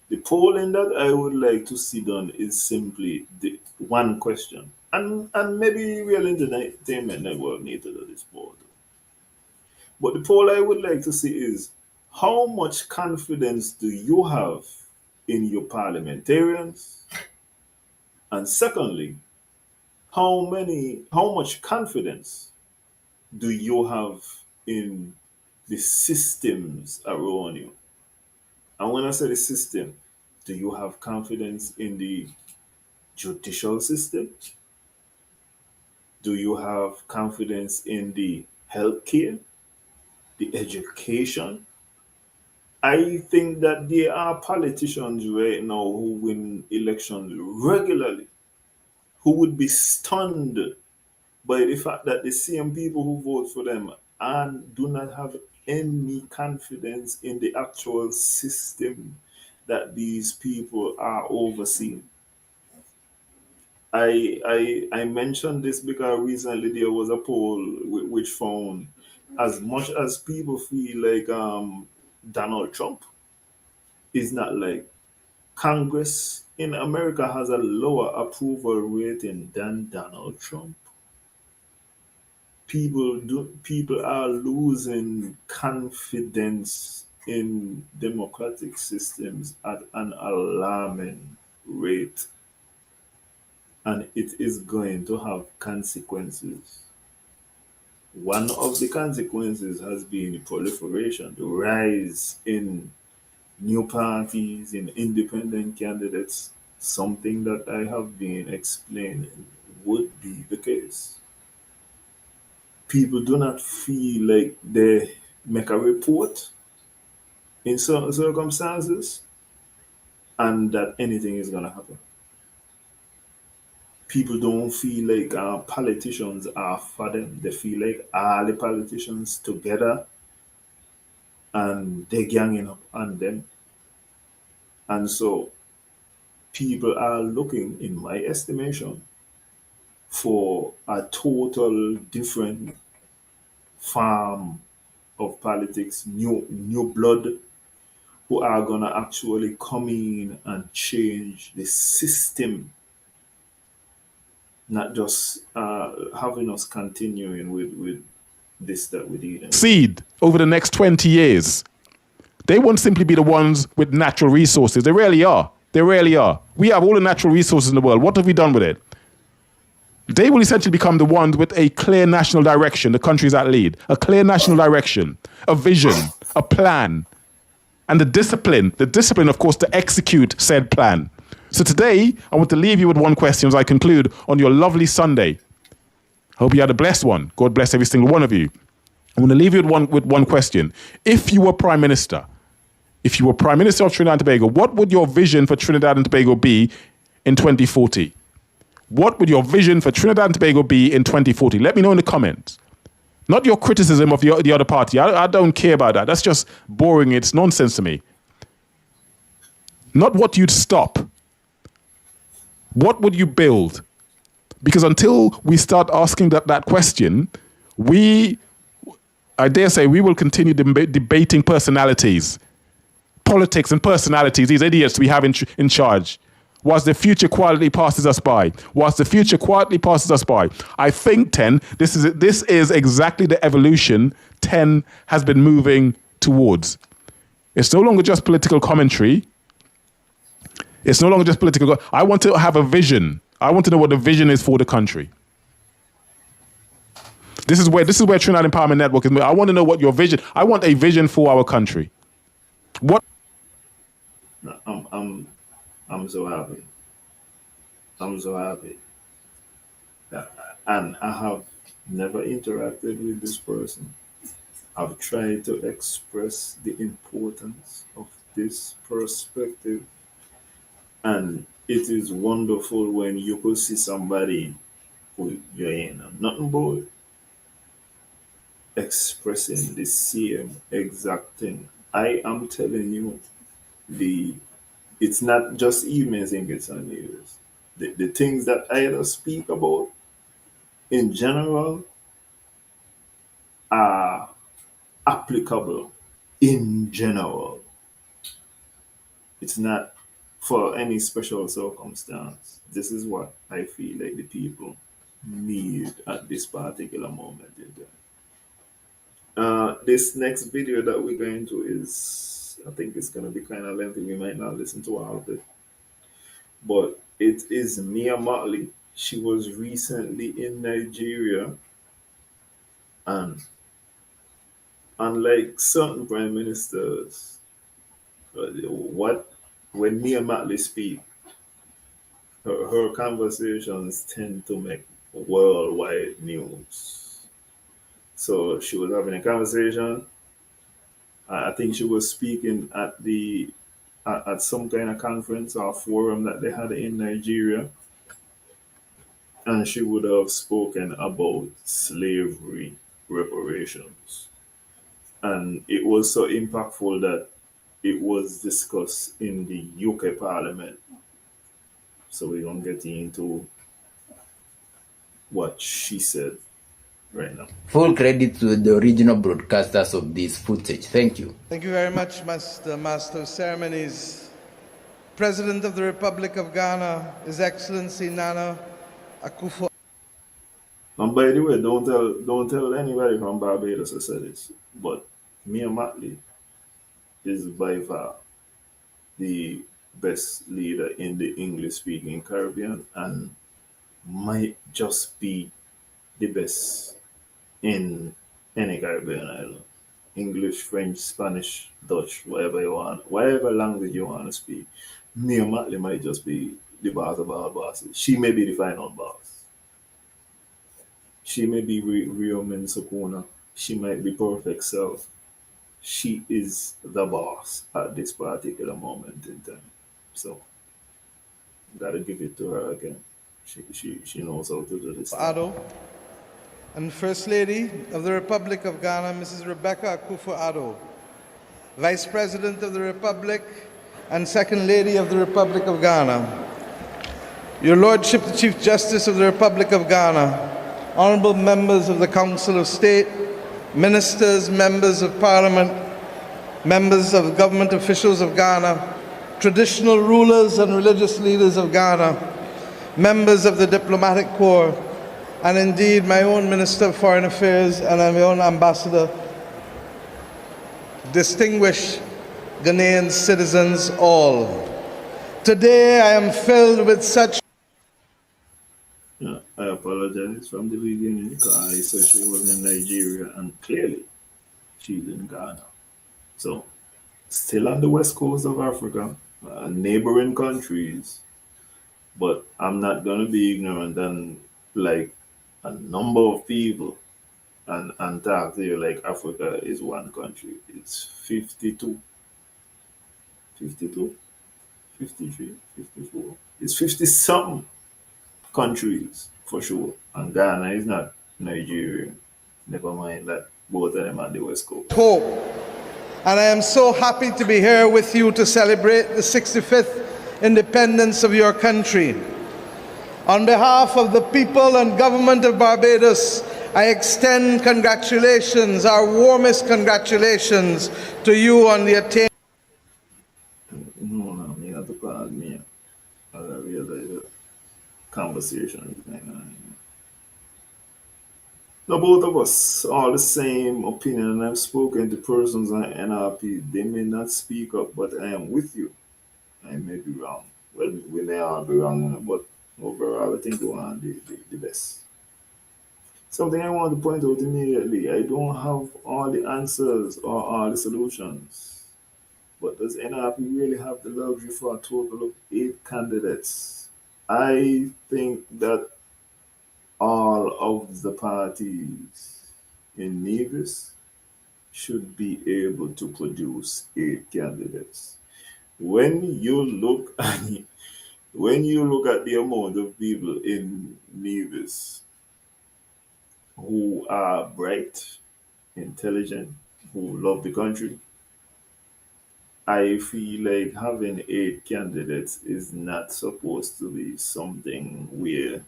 S2: The polling that I would like to see done is simply the one question. And maybe Real Entertainment Network need to do this poll. But the poll I would like to see is how much confidence do you have in your parliamentarians? And secondly, how much confidence do you have in the systems around you? And when I say the system, do you have confidence in the judicial system? Do you have confidence in the healthcare, the education? I think that there are politicians right now who win elections regularly who would be stunned by the fact that the same people who vote for them and do not have any confidence in the actual system that these people are overseeing. I mentioned this because recently there was a poll which found as much as people feel like Donald Trump is not like Congress in America has a lower approval rating than Donald Trump. People are losing confidence in democratic systems at an alarming rate, and it is going to have consequences. One of the consequences has been the proliferation, the rise in new parties, in independent candidates, something that I have been explaining would be the case. People do not feel like they make a report in certain circumstances and that anything is going to happen. People don't feel like politicians are for them. They feel like all the politicians together and they're ganging up on them. And so people are looking, in my estimation, for a total different form of politics, new blood who are gonna actually come in and change the system, not just having us continuing with this that we're dealing with.
S5: Seed over the next 20 years. They won't simply be the ones with natural resources. They really are. They really are. We have all the natural resources in the world. What have we done with it? They will essentially become the ones with a clear national direction, the countries that lead, a clear national direction, a vision, a plan, and the discipline, of course, to execute said plan. So today, I want to leave you with one question as I conclude on your lovely Sunday. Hope you had a blessed one. God bless every single one of you. I want to leave you with one question. If you were Prime Minister of Trinidad and Tobago, what would your vision for Trinidad and Tobago be in 2040? What would your vision for Trinidad and Tobago be in 2040? Let me know in the comments. Not your criticism of the other party. I don't care about that. That's just boring. It's nonsense to me. Not what you'd stop. What would you build? Because until we start asking that question, I dare say, we will continue debating personalities, politics and personalities, these idiots we have in charge. Whilst the future quietly passes us by. I think, Ten, this is exactly the evolution Ten has been moving towards. It's no longer just political commentary. I want to have a vision. I want to know what the vision is for the country. This is where Trinidad Empowerment Network is. I want to know what your vision. I want a vision for our country. What?
S2: I'm so happy. I'm so happy. And I have never interacted with this person. I've tried to express the importance of this perspective. And it is wonderful when you could see somebody who you ain't know nothing but expressing the same exact thing. I am telling you, it's not just emails and gets on news. The things that I speak about in general are applicable in general. It's not for any special circumstance. This is what I feel like the people need at this particular moment in time. This next video that we're going to is, I think it's going to be kind of lengthy. We might not listen to all of it. But it is Mia Mottley. She was recently in Nigeria, and unlike certain prime ministers, when Mia Mottley speaks, her conversations tend to make worldwide news. So she was having a conversation. I think she was speaking at some kind of conference or forum that they had in Nigeria, and she would have spoken about slavery reparations. And it was so impactful that it was discussed in the UK Parliament. So we're gonna get into what she said right now.
S7: Full credit to the original broadcasters of this footage. Thank you.
S8: Thank you very much, Master of Ceremonies. President of the Republic of Ghana, His Excellency Nana Akufo.
S2: And by the way, don't tell anybody from Barbados I said this, but me and Mottley is by far the best leader in the English speaking Caribbean and might just be the best in any Caribbean island. English, French, Spanish, Dutch, whatever you want, whatever language you want to speak. Me and Mottley might just be the boss of all bosses. She may be the final boss. She may be Rio Mensukuna. She might be perfect self. She is the boss at this particular moment in time. So, gotta give it to her again. She knows how to do this.
S8: Addo, and First Lady of the Republic of Ghana, Mrs. Rebecca Akufo-Addo, Vice President of the Republic and Second Lady of the Republic of Ghana, Your Lordship, the Chief Justice of the Republic of Ghana, honorable members of the Council of State, ministers, members of Parliament, members of government officials of Ghana, traditional rulers and religious leaders of Ghana, members of the diplomatic corps, and indeed my own Minister of Foreign Affairs and my own ambassador, distinguished Ghanaian citizens all. Today I am filled with such.
S2: Yeah, I apologize from the beginning because I said she was in Nigeria and clearly she's in Ghana. So, still on the west coast of Africa, neighboring countries, but I'm not going to be ignorant and like a number of people and talk to you like Africa is one country. It's 52, 52, 53, 54. It's 50 something countries for sure. And Ghana is not Nigeria. Never mind that both of them are the west coast.
S8: Hope. And I am so happy to be here with you to celebrate the 65th independence of your country. On behalf of the people and government of Barbados, I extend congratulations, our warmest congratulations to you on the attainment.
S2: No, you have to call me. I realize the conversation is going on. No, both of us all the same opinion, and I've spoken to persons on NRP. They may not speak up, but I am with you. I may be wrong. Well, we may all be wrong, but overall, I think we want the best. Something I want to point out immediately, I don't have all the answers or all the solutions. But does NRP really have the luxury for a total of 8 candidates? I think that all of the parties in Nevis should be able to produce 8 candidates. When you look at the amount of people in Nevis who are bright, intelligent, who love the country, I feel like having 8 candidates is not supposed to be something where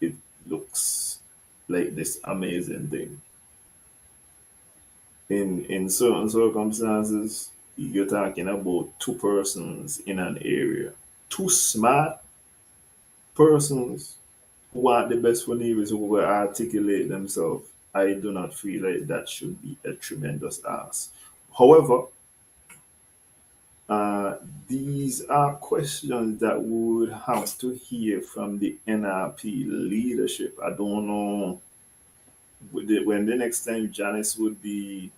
S2: it looks like this amazing thing. In certain circumstances, you're talking about 2 persons in an area. 2 smart persons who want the best for Nevis, who will articulate themselves. I do not feel like that should be a tremendous ask. However, these are questions that we would have to hear from the NRP leadership. I don't know when the next time Janice would be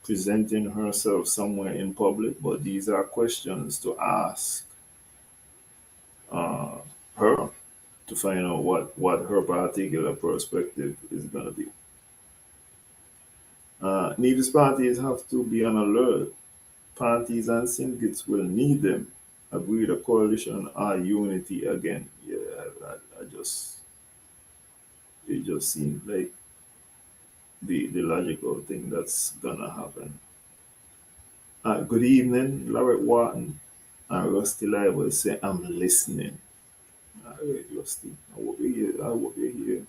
S2: presenting herself somewhere in public, but these are questions to ask her to find out what her particular perspective is going to be. Nevis parties have to be on alert. Parties and syndicates will need them. Agreed a coalition or unity again. Yeah, it just seems like the logical thing that's gonna happen. Good evening, Larry Wharton and Rusty Live say I'm listening. All right, Rusty. I hope you hear. I hope you hear.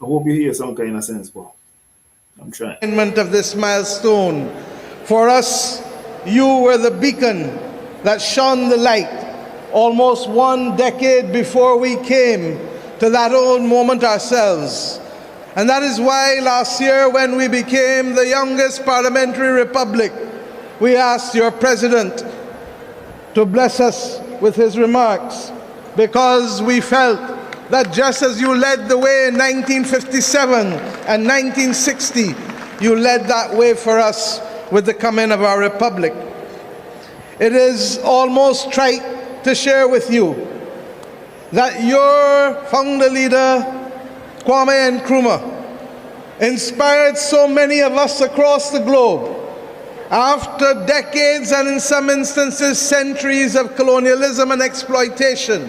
S2: I hope you hear some kind of sense, bro. I'm trying.
S8: Of this milestone. For us, you were the beacon that shone the light almost 1 decade before we came to that old moment ourselves. And that is why last year, when we became the youngest parliamentary republic, we asked your president to bless us with his remarks, because we felt that just as you led the way in 1957 and 1960, you led that way for us with the coming of our republic. It is almost trite to share with you that your founder leader, Kwame Nkrumah, inspired so many of us across the globe. After decades and in some instances centuries of colonialism and exploitation,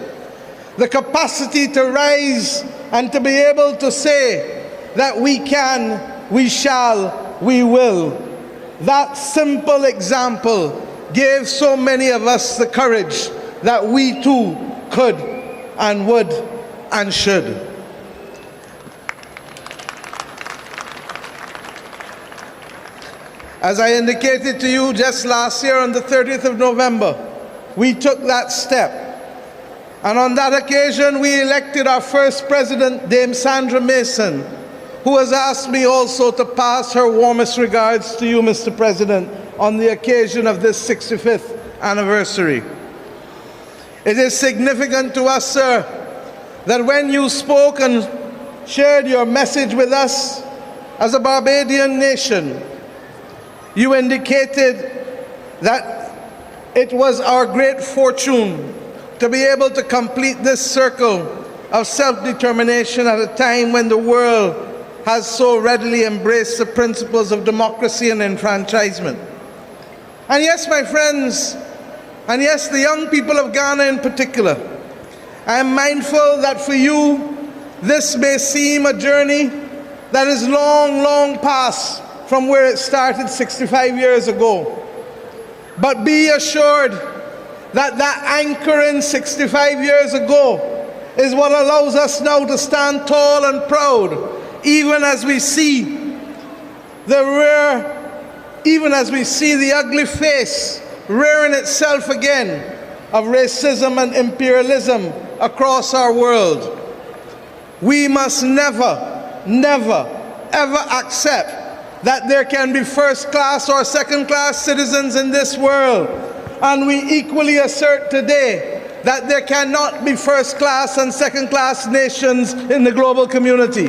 S8: the capacity to rise and to be able to say that we can, we shall, we will. That simple example gave so many of us the courage that we too could and would and should. As I indicated to you just last year on the 30th of November, we took that step. And on that occasion, we elected our first president, Dame Sandra Mason, who has asked me also to pass her warmest regards to you, Mr. President, on the occasion of this 65th anniversary. It is significant to us, sir, that when you spoke and shared your message with us as a Barbadian nation, you indicated that it was our great fortune to be able to complete this circle of self-determination at a time when the world has so readily embraced the principles of democracy and enfranchisement. And yes, my friends, and yes, the young people of Ghana in particular, I am mindful that for you, this may seem a journey that is long, long past from where it started 65 years ago. But be assured that that anchoring 65 years ago is what allows us now to stand tall and proud, even as we see the ugly face rearing itself again of racism and imperialism across our world. We must never, never, ever accept that there can be first-class or second-class citizens in this world. And we equally assert today that there cannot be first-class and second-class nations in the global community.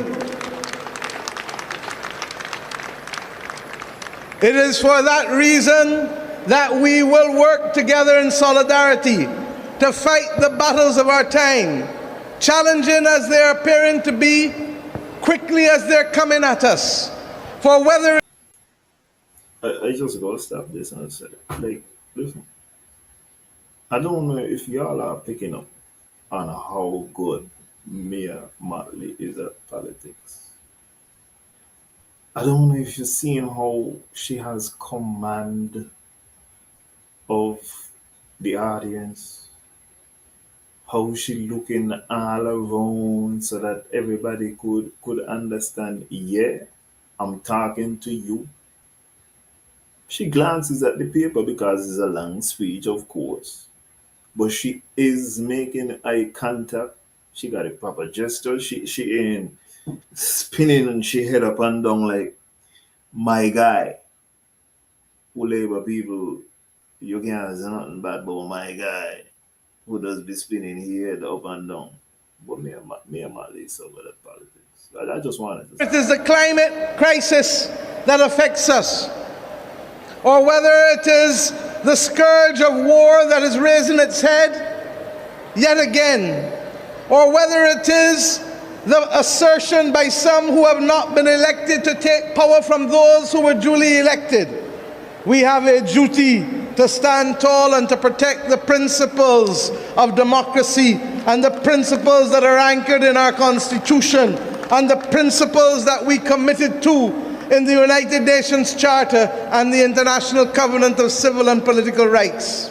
S8: It is for that reason that we will work together in solidarity to fight the battles of our time, challenging as they're appearing to be, quickly as they're coming at us. For whether
S2: I just gotta stop this and say, like, listen, I don't know if y'all are picking up on how good Mayor Mottley is at politics. I don't know if you're seeing how she has command of the audience, how she looking all around so that everybody could understand, yeah, I'm talking to you. She glances at the paper because it's a long speech, of course, but she is making eye contact. She got a proper gesture. She ain't spinning and she head up and down like, my guy. Who labor people, you can't say nothing bad about my guy who does be spinning his head up and down. But me and Mali is over that politics. I just wanted to
S8: it is the climate crisis that affects us, or whether it is the scourge of war that is raising its head yet again, or whether it is the assertion by some who have not been elected to take power from those who were duly elected. We have a duty to stand tall and to protect the principles of democracy and the principles that are anchored in our Constitution, and the principles that we committed to in the United Nations Charter and the International Covenant of Civil and Political Rights.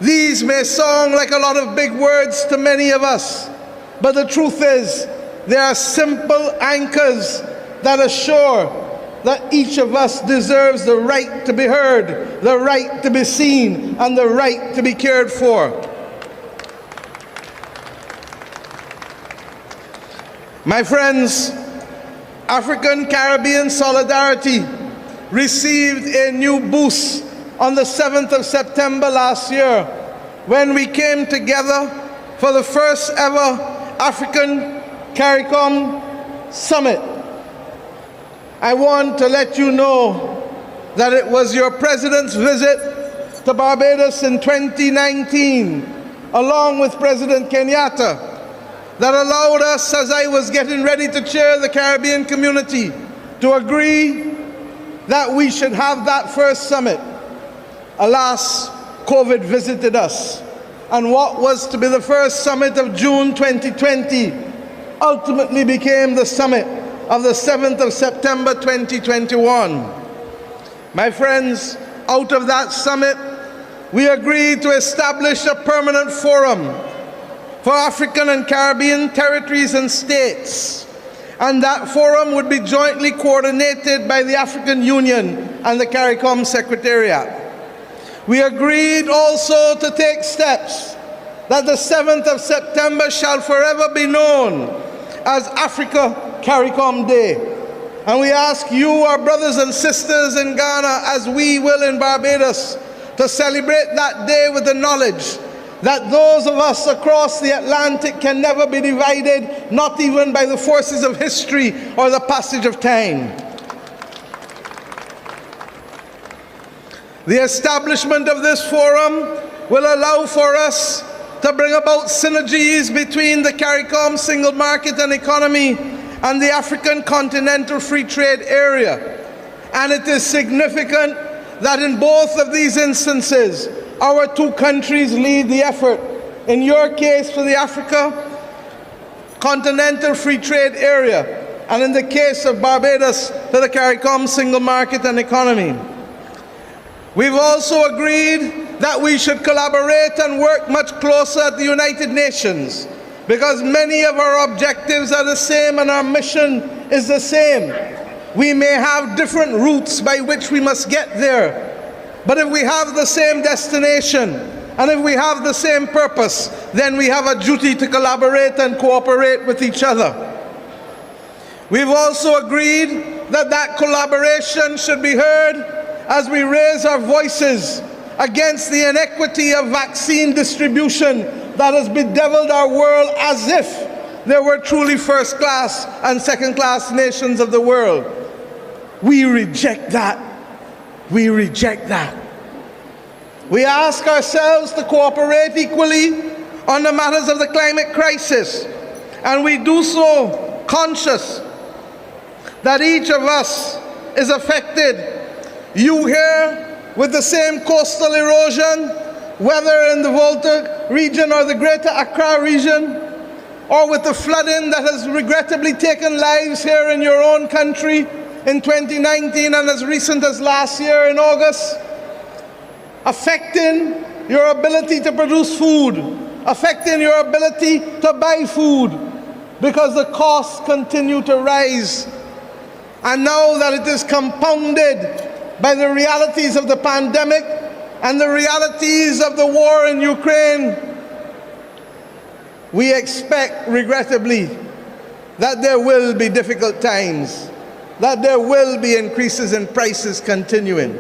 S8: These may sound like a lot of big words to many of us, but the truth is, they are simple anchors that assure that each of us deserves the right to be heard, the right to be seen, and the right to be cared for. My friends, African-Caribbean solidarity received a new boost on the 7th of September last year when we came together for the first ever African CARICOM Summit. I want to let you know that it was your President's visit to Barbados in 2019, along with President Kenyatta, that allowed us, as I was getting ready to chair the Caribbean community, to agree that we should have that first summit. Alas, COVID visited us, and what was to be the first summit of June 2020 ultimately became the summit of the 7th of September 2021. My friends, out of that summit, we agreed to establish a permanent forum for African and Caribbean territories and states, and that forum would be jointly coordinated by the African Union and the CARICOM Secretariat. We agreed also to take steps that the 7th of September shall forever be known as Africa CARICOM Day. And we ask you, our brothers and sisters in Ghana, as we will in Barbados, to celebrate that day with the knowledge that those of us across the Atlantic can never be divided, not even by the forces of history or the passage of time. The establishment of this forum will allow for us to bring about synergies between the CARICOM single market and economy and the African Continental Free Trade Area. And it is significant that in both of these instances, our two countries lead the effort. In your case, for the Africa Continental Free Trade Area, and in the case of Barbados, for the CARICOM single market and economy. We've also agreed that we should collaborate and work much closer at the United Nations, because many of our objectives are the same and our mission is the same. We may have different routes by which we must get there, but if we have the same destination and if we have the same purpose, then we have a duty to collaborate and cooperate with each other. We've also agreed that that collaboration should be heard as we raise our voices against the inequity of vaccine distribution that has bedeviled our world as if there were truly first-class and second-class nations of the world. We reject that. We reject that. We ask ourselves to cooperate equally on the matters of the climate crisis, and we do so conscious that each of us is affected. You here with the same coastal erosion, whether in the Volta region or the Greater Accra region, or with the flooding that has regrettably taken lives here in your own country in 2019 and as recent as last year in August, affecting your ability to produce food, affecting your ability to buy food, because the costs continue to rise. And now that it is compounded by the realities of the pandemic and the realities of the war in Ukraine, we expect, regrettably, that there will be difficult times, that there will be increases in prices continuing.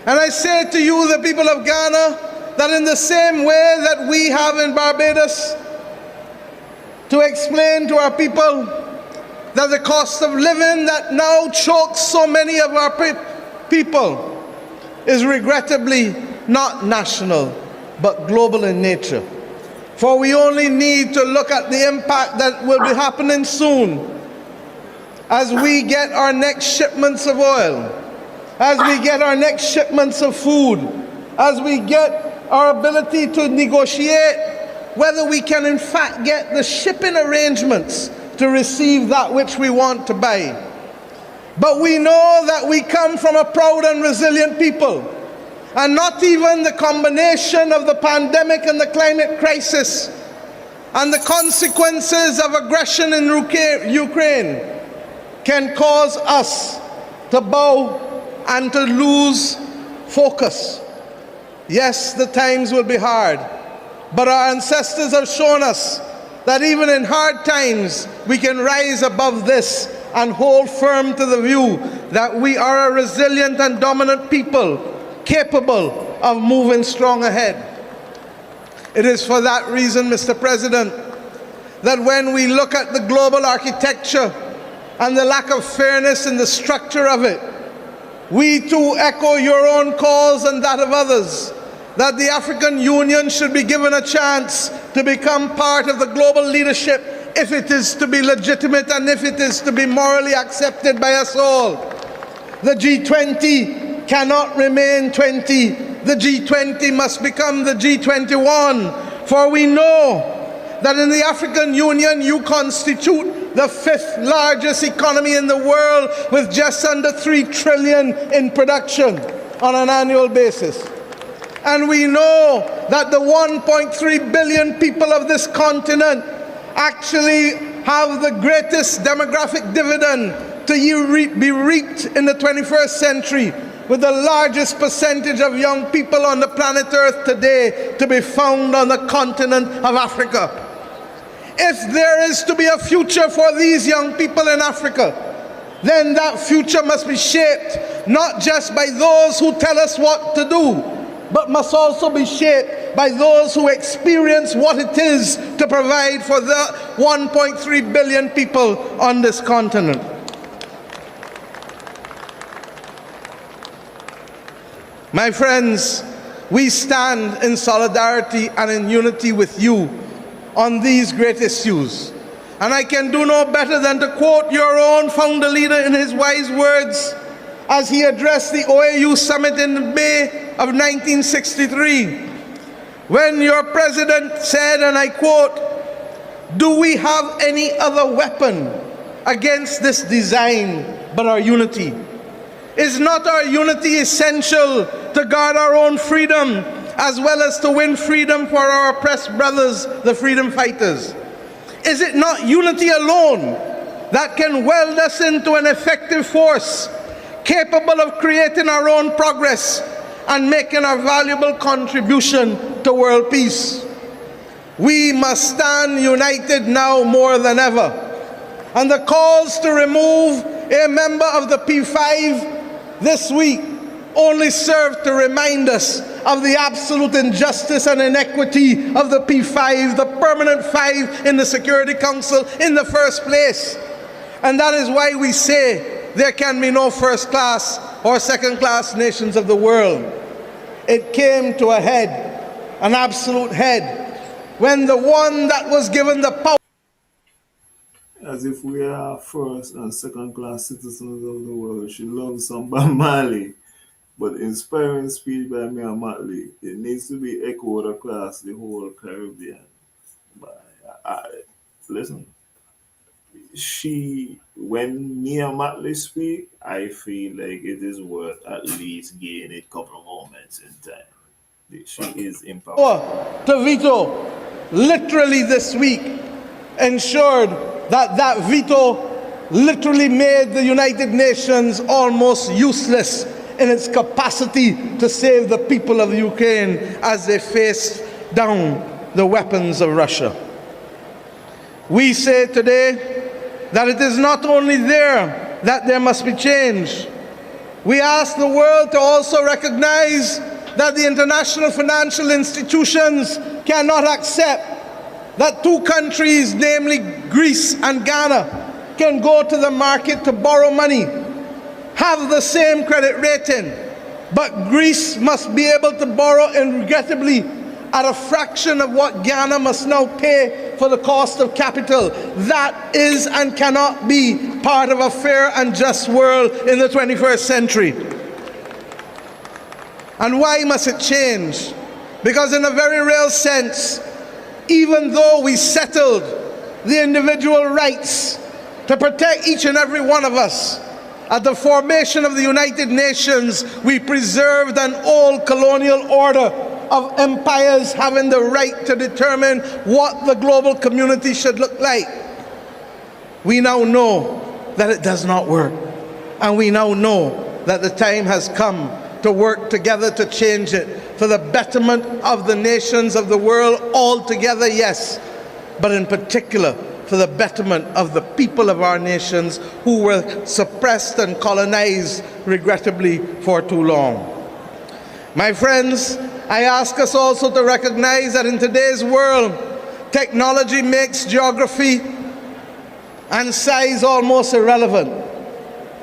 S8: And I say to you, the people of Ghana, that in the same way that we have in Barbados to explain to our people that the cost of living that now chokes so many of our people is regrettably not national, but global in nature. For we only need to look at the impact that will be happening soon as we get our next shipments of oil, as we get our next shipments of food, as we get our ability to negotiate whether we can in fact get the shipping arrangements to receive that which we want to buy. But we know that we come from a proud and resilient people, and not even the combination of the pandemic and the climate crisis and the consequences of aggression in Ukraine can cause us to bow and to lose focus. Yes, the times will be hard, but our ancestors have shown us that even in hard times, we can rise above this and hold firm to the view that we are a resilient and dominant people, capable of moving strong ahead. It is for that reason, Mr. President, that when we look at the global architecture and the lack of fairness in the structure of it, we too echo your own calls and that of others, that the African Union should be given a chance to become part of the global leadership if it is to be legitimate and if it is to be morally accepted by us all. The G20 cannot remain 20. The G20 must become the G21, for we know that in the African Union you constitute the 5th largest economy in the world with just under 3 trillion in production on an annual basis. And we know that the 1.3 billion people of this continent actually have the greatest demographic dividend to be reaped in the 21st century, with the largest percentage of young people on the planet Earth today to be found on the continent of Africa. If there is to be a future for these young people in Africa, then that future must be shaped not just by those who tell us what to do, but must also be shaped by those who experience what it is to provide for the 1.3 billion people on this continent. My friends, we stand in solidarity and in unity with you on these great issues. And I can do no better than to quote your own founder leader in his wise words as he addressed the OAU summit in May of 1963, when your president said, and I quote, "Do we have any other weapon against this design but our unity? Is not our unity essential to guard our own freedom as well as to win freedom for our oppressed brothers, the freedom fighters? Is it not unity alone that can weld us into an effective force, capable of creating our own progress and making a valuable contribution to world peace? We must stand united now more than ever. And the calls to remove a member of the P5 this week only serve to remind us of the absolute injustice and inequity of the P5, the permanent 5 in the Security Council in the first place. And that is why we say there can be no first-class or second-class nations of the world. It came to a head, an absolute head, when the one that was given the power.
S2: As if we are first and second-class citizens of the world. She loves some by Mali, but inspiring speech by me and Mottley, it needs to be echoed across the whole Caribbean. But listen, when me and Mottley speak, I feel like it is worth at least gaining a couple of moments in time. She is empowered.
S8: To veto, literally this week, ensured that that veto literally made the United Nations almost useless in its capacity to save the people of Ukraine as they faced down the weapons of Russia. We say today that it is not only there that there must be change. We ask the world to also recognize that the international financial institutions cannot accept that two countries, namely Greece and Ghana, can go to the market to borrow money, have the same credit rating, but Greece must be able to borrow, and regrettably, at a fraction of what Ghana must now pay for the cost of capital. That is and cannot be part of a fair and just world in the 21st century. And why must it change? Because in a very real sense, even though we settled the individual rights, to protect each and every one of us. At the formation of the United Nations, we preserved an old colonial order of empires having the right to determine what the global community should look like. We now know that it does not work. And we now know that the time has come to work together to change it for the betterment of the nations of the world altogether, yes, but in particular for the betterment of the people of our nations who were suppressed and colonized, regrettably, for too long. My friends, I ask us also to recognize that in today's world, technology makes geography and size almost irrelevant.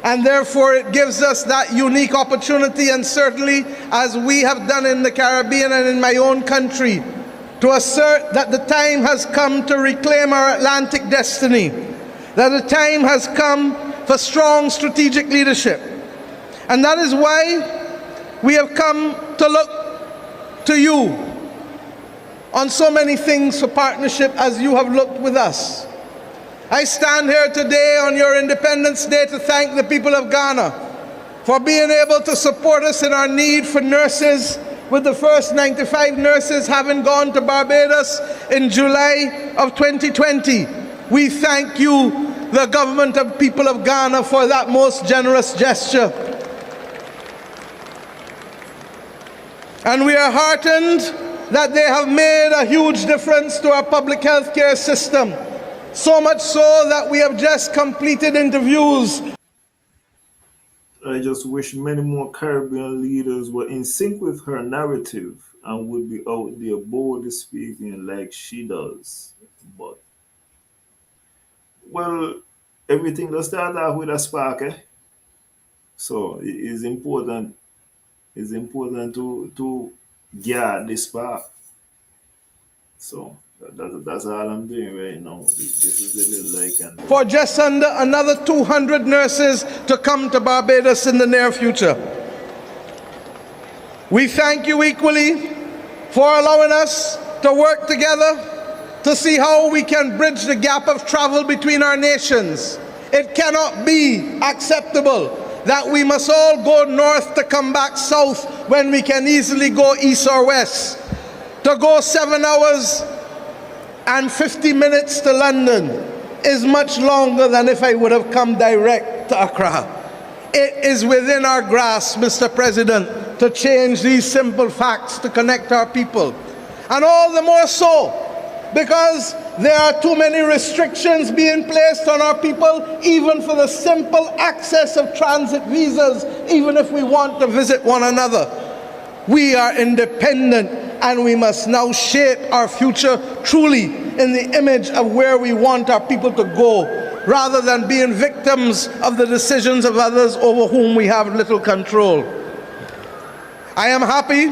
S8: And therefore it gives us that unique opportunity, and certainly as we have done in the Caribbean and in my own country, to assert that the time has come to reclaim our Atlantic destiny, that the time has come for strong strategic leadership. And that is why we have come to look to you on so many things for partnership as you have looked with us. I stand here today on your Independence Day to thank the people of Ghana for being able to support us in our need for nurses, with the first 95 nurses having gone to Barbados in July of 2020. We thank you, the government and people of Ghana, for that most generous gesture. And we are heartened that they have made a huge difference to our public health care system. So much so that we have just completed interviews.
S2: I just wish many more Caribbean leaders were in sync with her narrative and would be out there boldly speaking like she does. But, well, everything does start off with a spark, eh? So it is important. It's important to guard the spark. So that's all I'm doing right now. This is the little I can.
S8: For just under another 200 nurses to come to Barbados in the near future. We thank you equally for allowing us to work together to see how we can bridge the gap of travel between our nations. It cannot be acceptable that we must all go north to come back south when we can easily go east or west. To go 7 hours and 50 minutes to London is much longer than if I would have come direct to Accra. It is within our grasp, Mr. President, to change these simple facts to connect our people. And all the more so because there are too many restrictions being placed on our people, even for the simple access of transit visas, even if we want to visit one another. We are independent, and we must now shape our future truly in the image of where we want our people to go, rather than being victims of the decisions of others over whom we have little control. I am happy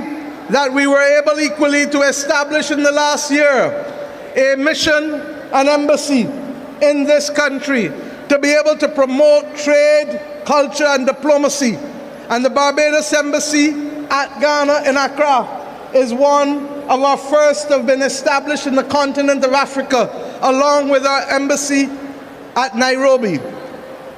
S8: that we were able equally to establish in the last year a mission, an embassy in this country to be able to promote trade, culture and diplomacy. And the Barbados Embassy at Ghana in Accra is one of our first that have been established in the continent of Africa, along with our embassy at Nairobi.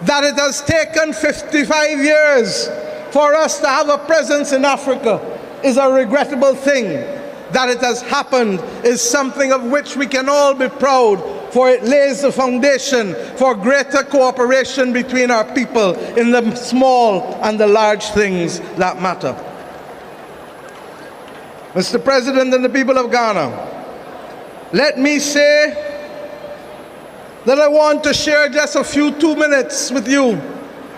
S8: That it has taken 55 years for us to have a presence in Africa is a regrettable thing. That it has happened is something of which we can all be proud, for it lays the foundation for greater cooperation between our people in the small and the large things that matter. Mr. President and the people of Ghana, let me say that I want to share just a few 2 minutes with you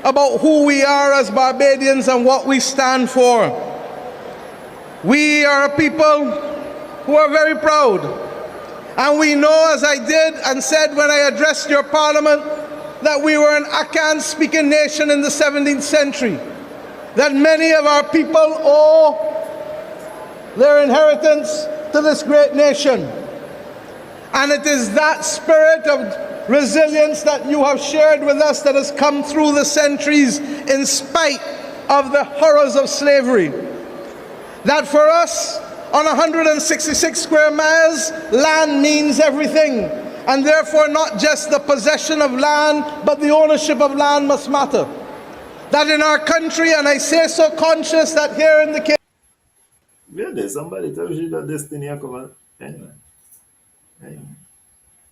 S8: about who we are as Barbadians and what we stand for. We are a people who are very proud, and we know, as I did and said when I addressed your parliament, that we were an Akan-speaking nation in the 17th century, that many of our people owe their inheritance to this great nation. And it is that spirit of resilience that you have shared with us that has come through the centuries in spite of the horrors of slavery. That for us, on 166 square miles, land means everything. and therefore not just the possession of land, but the ownership of land must matter. That in our country, and I say so conscious that here in the case,
S2: Really, somebody tells you that destiny come anyway.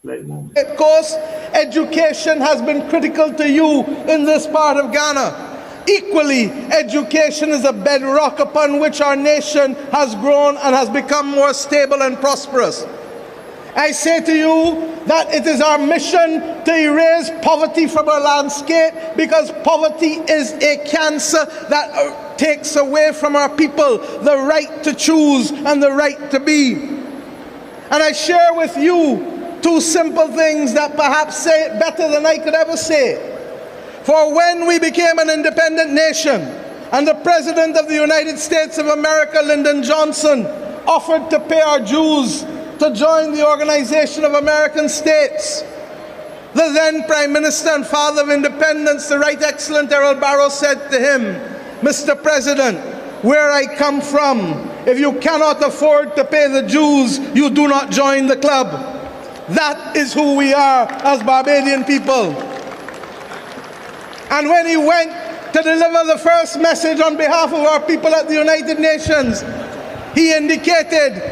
S2: Like moment.
S8: Cape Coast, education has been critical to you in this part of Ghana. Equally, education is a bedrock upon which our nation has grown and has become more stable and prosperous. I say to you that it is our mission to erase poverty from our landscape, because poverty is a cancer that takes away from our people the right to choose and the right to be. And I share with you two simple things that perhaps say it better than I could ever say it. For when we became an independent nation and the President of the United States of America, Lyndon Johnson, offered to pay our dues to join the Organization of American States, the then Prime Minister and Father of Independence, the Right Excellent Errol Barrow, said to him, "Mr. President, where I come from, if you cannot afford to pay the dues, you do not join the club." That is who we are as Barbadian people. And when he went to deliver the first message on behalf of our people at the United Nations, he indicated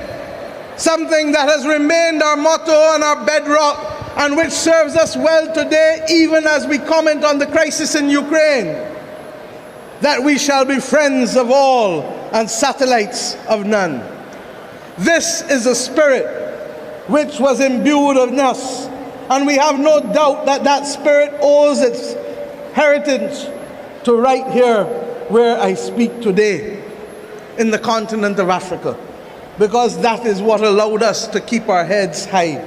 S8: something that has remained our motto and our bedrock, and which serves us well today, even as we comment on the crisis in Ukraine, that we shall be friends of all and satellites of none. This is a spirit which was imbued in us, and we have no doubt that that spirit owes its heritage to right here where I speak today, in the continent of Africa, because that is what allowed us to keep our heads high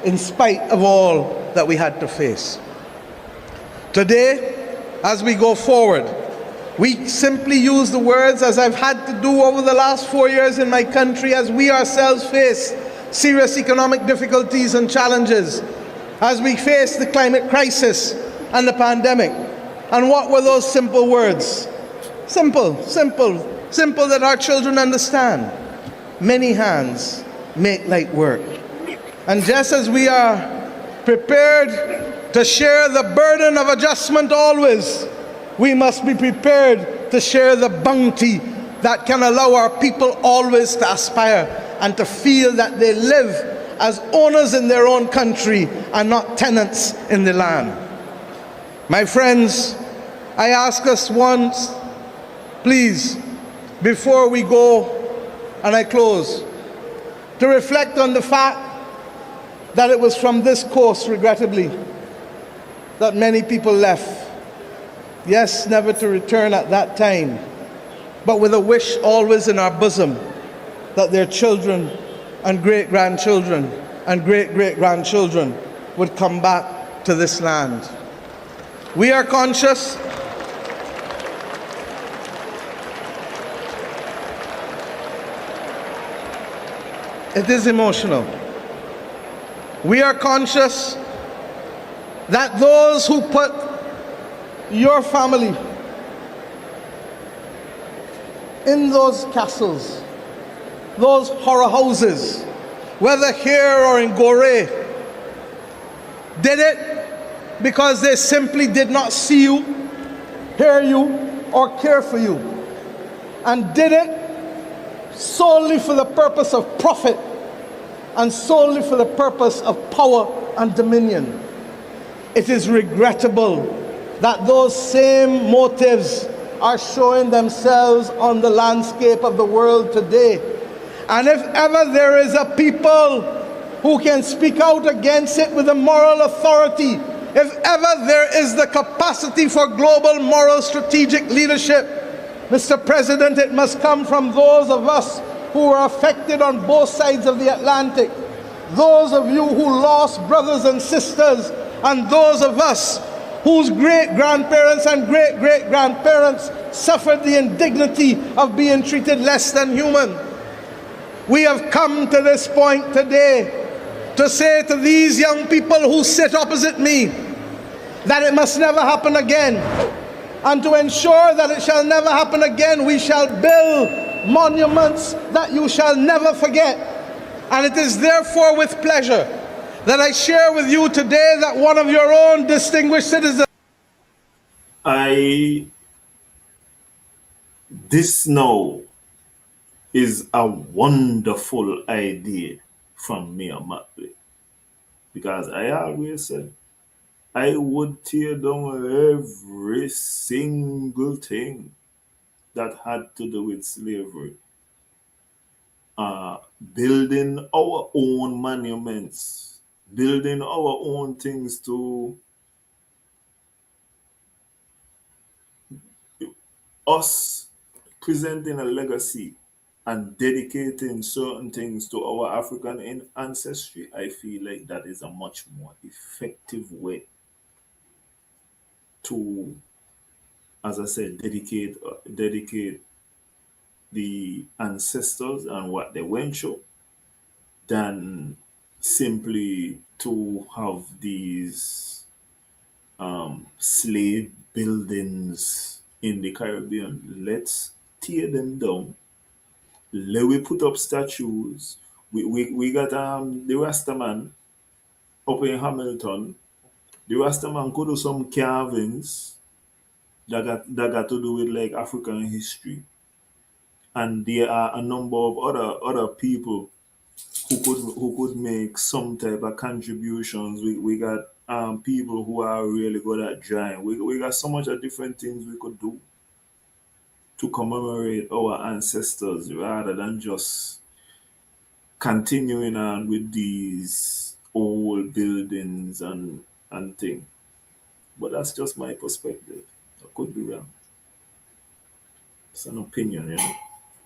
S8: in spite of all that we had to face. Today, as we go forward, we simply use the words, as I've had to do over the last 4 years in my country, as we ourselves face serious economic difficulties and challenges, as we face the climate crisis and the pandemic. And what were those simple words? Simple that our children understand. Many hands make light work. And just as we are prepared to share the burden of adjustment always, we must be prepared to share the bounty that can allow our people always to aspire and to feel that they live as owners in their own country and not tenants in the land. My friends, I ask us once, please, before we go and I close, to reflect on the fact that it was from this coast, regrettably, that many people left. Yes, never to return at that time, but with a wish always in our bosom that their children and great-grandchildren and great-great-grandchildren would come back to this land. We are conscious it is emotional. We are conscious that those who put your family in those castles, those horror houses, whether here or in Gorée, did it because they simply did not see you, hear you, or care for you, and did it solely for the purpose of profit and solely for the purpose of power and dominion. It is regrettable that those same motives are showing themselves on the landscape of the world today. And if ever there is a people who can speak out against it with a moral authority, if ever there is the capacity for global moral strategic leadership, Mr. President, it must come from those of us who were affected on both sides of the Atlantic, those of you who lost brothers and sisters, and those of us whose great-grandparents and great-great-grandparents suffered the indignity of being treated less than human. We have come to this point today to say to these young people who sit opposite me that it must never happen again. And to ensure that it shall never happen again, we shall build monuments that you shall never forget. And it is therefore with pleasure that I share with you today that one of your own distinguished citizens.
S2: This now is a wonderful idea from Mayor Mottley, because I always said I would tear down every single thing that had to do with slavery. Building our own monuments, building our own things to us, presenting a legacy and dedicating certain things to our African ancestry. I feel like that is a much more effective way to, as I said, dedicate the ancestors and what they went through, than simply to have these slave buildings in the Caribbean. Let's tear them down. Let we put up statues. We got the Rastaman up in Hamilton. The Rastaman could do some carvings that got to do with like African history. And there are a number of other people who could make some type of contributions. We got people who are really good at drawing. We got so much of different things we could do to commemorate our ancestors, rather than just continuing on with these old buildings and things. But that's just my perspective. I could be wrong. It's an opinion, you know.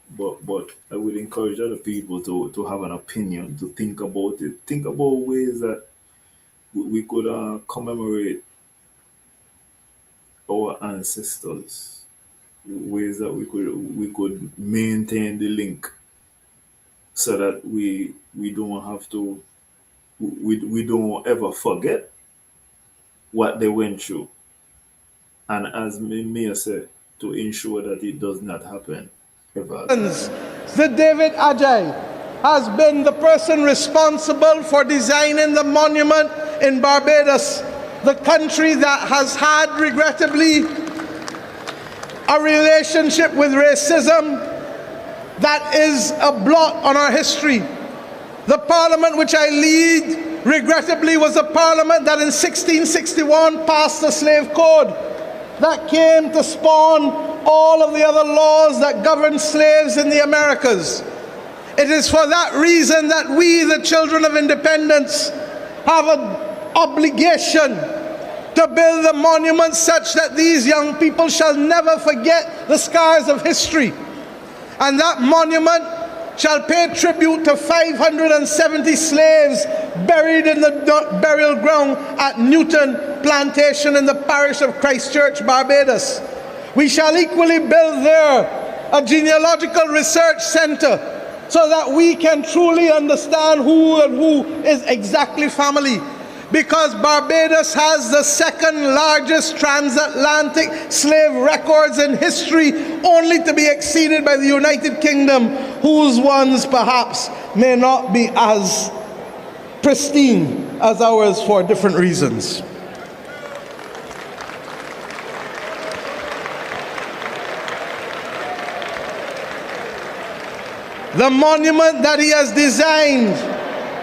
S2: But I would encourage other people to have an opinion, to think about it, think about ways that we could commemorate our ancestors, ways that we could maintain the link, so that we don't have to, we don't ever forget what they went through, and as Mia said, to ensure that it does not happen.
S8: The David Ajay has been the person responsible for designing the monument in Barbados, the country that has had, regrettably, a relationship with racism that is a blot on our history. The parliament which I lead, regrettably, was a parliament that in 1661 passed the slave code that came to spawn all of the other laws that govern slaves in the Americas. It is for that reason that we, the children of independence, have an obligation to build a monument such that these young people shall never forget the scars of history. And that monument shall pay tribute to 570 slaves buried in the burial ground at Newton Plantation in the parish of Christchurch, Barbados. We shall equally build there a genealogical research center so that we can truly understand who and who is exactly family. Because Barbados has the second largest transatlantic slave records in history, only to be exceeded by the United Kingdom, whose ones perhaps may not be as pristine as ours for different reasons. The monument that he has designed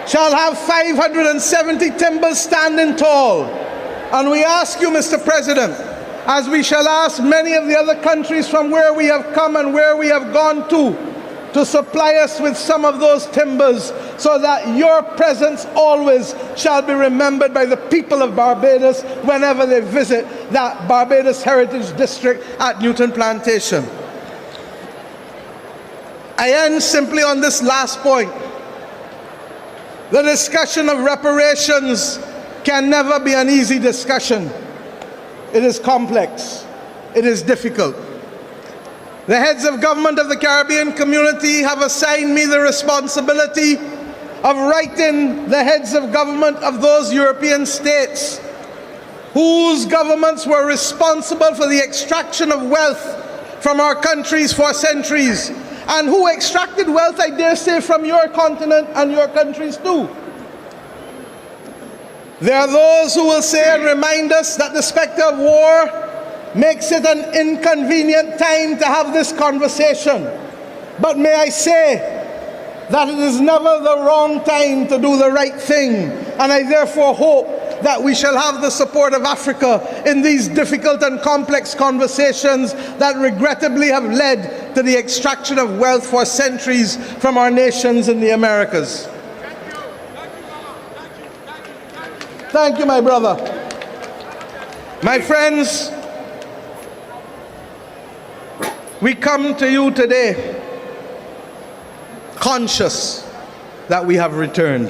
S8: shall have 570 timbers standing tall. And we ask you, Mr. President, as we shall ask many of the other countries from where we have come and where we have gone to supply us with some of those timbers, so that your presence always shall be remembered by the people of Barbados whenever they visit that Barbados Heritage District at Newton Plantation. I end simply on this last point. The discussion of reparations can never be an easy discussion. It is complex. It is difficult. The heads of government of the Caribbean community have assigned me the responsibility of writing the heads of government of those European states whose governments were responsible for the extraction of wealth from our countries for centuries, and who extracted wealth, I dare say, from your continent and your countries too. There are those who will say and remind us that the specter of war makes it an inconvenient time to have this conversation. But may I say that it is never the wrong time to do the right thing, and I therefore hope that we shall have the support of Africa in these difficult and complex conversations that regrettably have led to the extraction of wealth for centuries from our nations in the Americas. Thank you, my brother. My friends, we come to you today conscious that we have returned.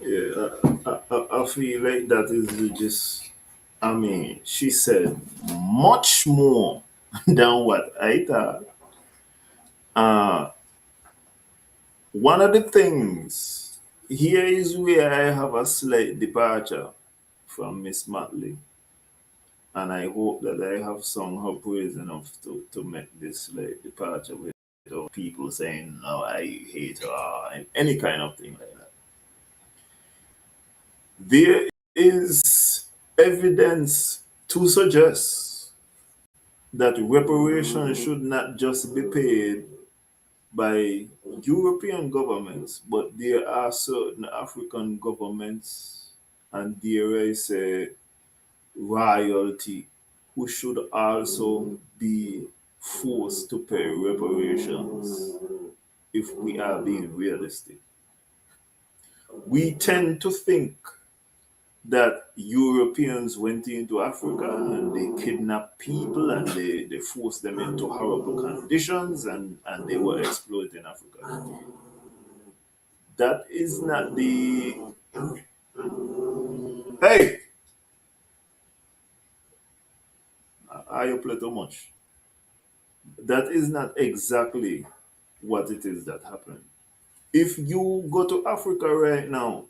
S2: Yeah, I feel like that is just, I mean, she said much more than what I thought. One of the things here is where I have a slight departure from Miss Mottley, and I hope that I have sung her praise enough to make this slight departure with people saying, "No, I hate her," and any kind of thing like that. There is evidence to suggest that reparations should not just be paid by European governments, but there are certain African governments and dare I say royalty who should also be forced to pay reparations if we are being realistic. We tend to think that Europeans went into Africa and they kidnapped people and they forced them into horrible conditions and they were exploiting Africa. That is not the. Hey! I play too much. That is not exactly what it is that happened. If you go to Africa right now,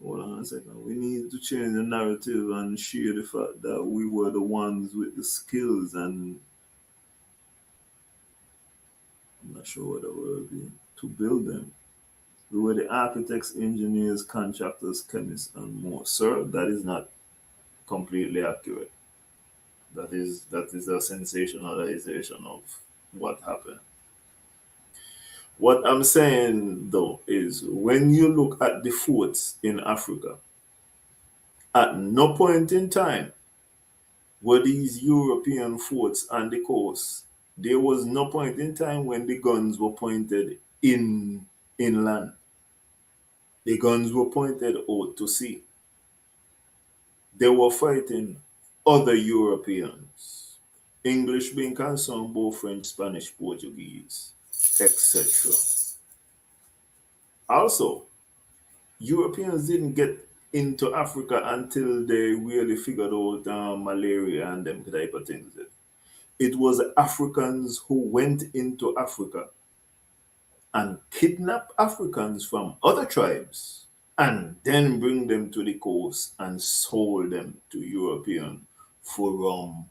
S2: hold on a second. We need to change the narrative and share the fact that we were the ones with the skills and I'm not sure what the word would be to build them. We were the architects, engineers, contractors, chemists, and more. Sir, that is not completely accurate. That is a sensationalization of what happened. What I'm saying though is when you look at the forts in Africa, at no point in time were these European forts on the coast. There was no point in time when the guns were pointed inland. The guns were pointed out to sea. They were fighting other Europeans, English being concerned, both French, Spanish, Portuguese, etc. Also, Europeans didn't get into Africa until they really figured out malaria and them type of things. It was Africans who went into Africa and kidnapped Africans from other tribes and then bring them to the coast and sold them to European for rum,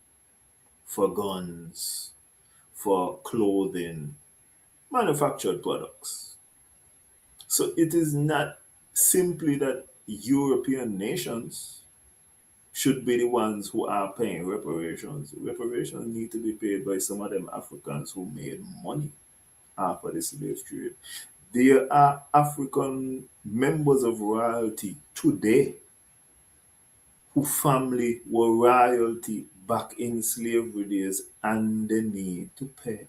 S2: for guns, for clothing, manufactured products. So it is not simply that European nations should be the ones who are paying reparations. Reparations need to be paid by some of them Africans who made money after the slave trade. There are African members of royalty today whose family were royalty back in slavery days and they need to pay.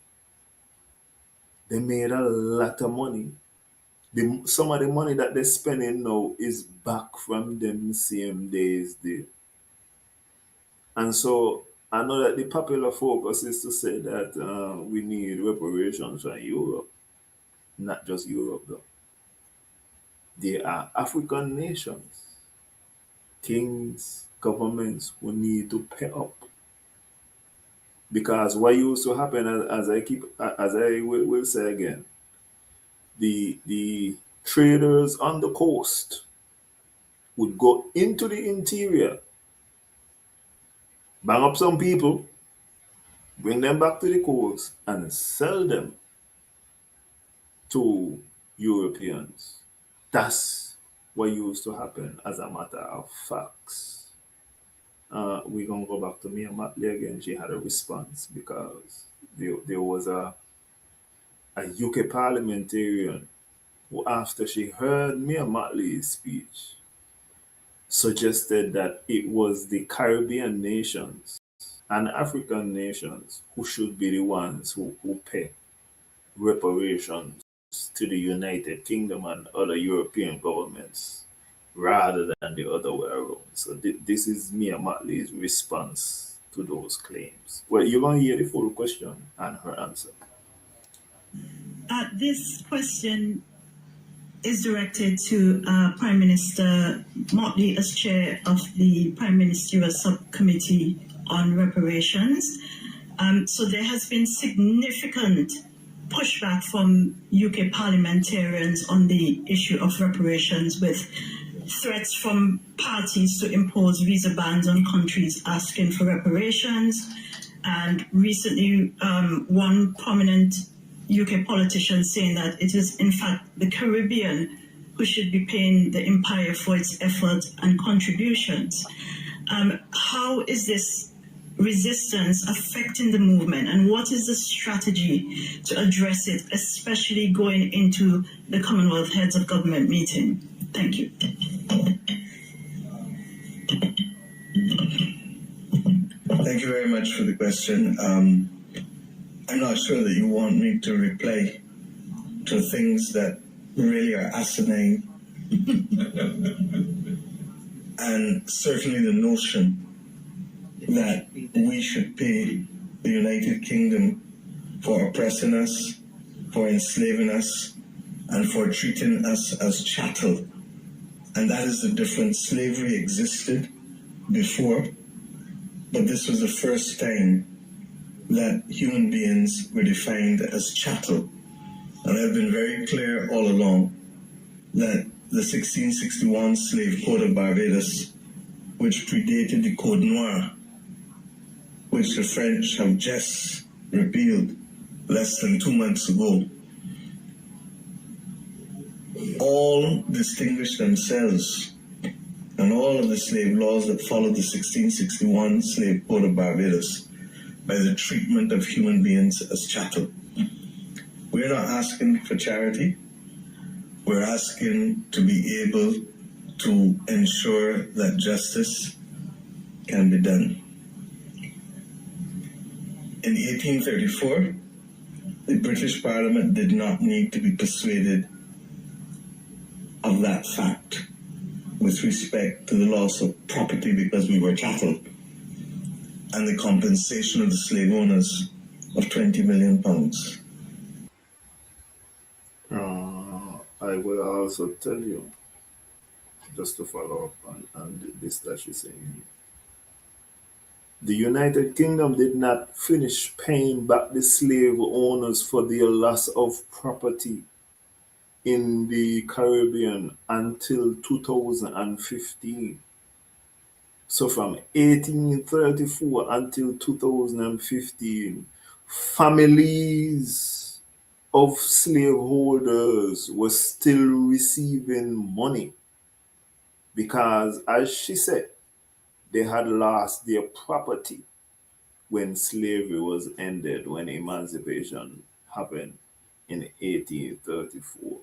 S2: They made a lot of money. Some of the money that they're spending now is back from them same days there. And so I know that the popular focus is to say that we need reparations from Europe, not just Europe though. There are African nations, kings, governments who need to pay up. Because what used to happen, as I will say again, the traders on the coast would go into the interior, bang up some people, bring them back to the coast, and sell them to Europeans. That's what used to happen as a matter of facts. We're going to go back to Mia Mottley again. She had a response because there was a UK parliamentarian who, after she heard Mia Mottley's speech, suggested that it was the Caribbean nations and African nations who should be the ones who pay reparations to the United Kingdom and other European governments rather than the other way around. So this is Mia Mottley's response to those claims. Well, you're going to hear the full question and her answer.
S9: This question is directed to Prime Minister Mottley as chair of the Prime Ministerial Subcommittee on Reparations. So there has been significant pushback from UK parliamentarians on the issue of reparations, with threats from parties to impose visa bans on countries asking for reparations. And recently, one prominent UK politician saying that it is in fact the Caribbean who should be paying the empire for its effort and contributions. How is this resistance affecting the movement, and what is the strategy to address it, especially going into the Commonwealth Heads of Government meeting? Thank you.
S10: Thank you very much for the question. I'm not sure that you want me to reply to things that really are asinine. And certainly the notion that we should pay the United Kingdom for oppressing us, for enslaving us, and for treating us as chattel. And that is the difference. Slavery existed before, but this was the first time that human beings were defined as chattel. And I've been very clear all along that the 1661 Slave Code of Barbados, which predated the Code Noir, which the French have just repealed less than 2 months ago, all distinguished themselves, and all of the slave laws that followed the 1661 Slave Code of Barbados, by the treatment of human beings as chattel. We're not asking for charity. We're asking to be able to ensure that justice can be done. In 1834, the British Parliament did not need to be persuaded of that fact with respect to the loss of property because we were chattel, and the compensation of the slave owners of £20 million.
S2: I will also tell you, just to follow up on this that she's saying, the United Kingdom did not finish paying back the slave owners for their loss of property in the Caribbean until 2015. So from 1834 until 2015, families of slaveholders were still receiving money because, as she said, they had lost their property when slavery was ended, when emancipation happened in 1834.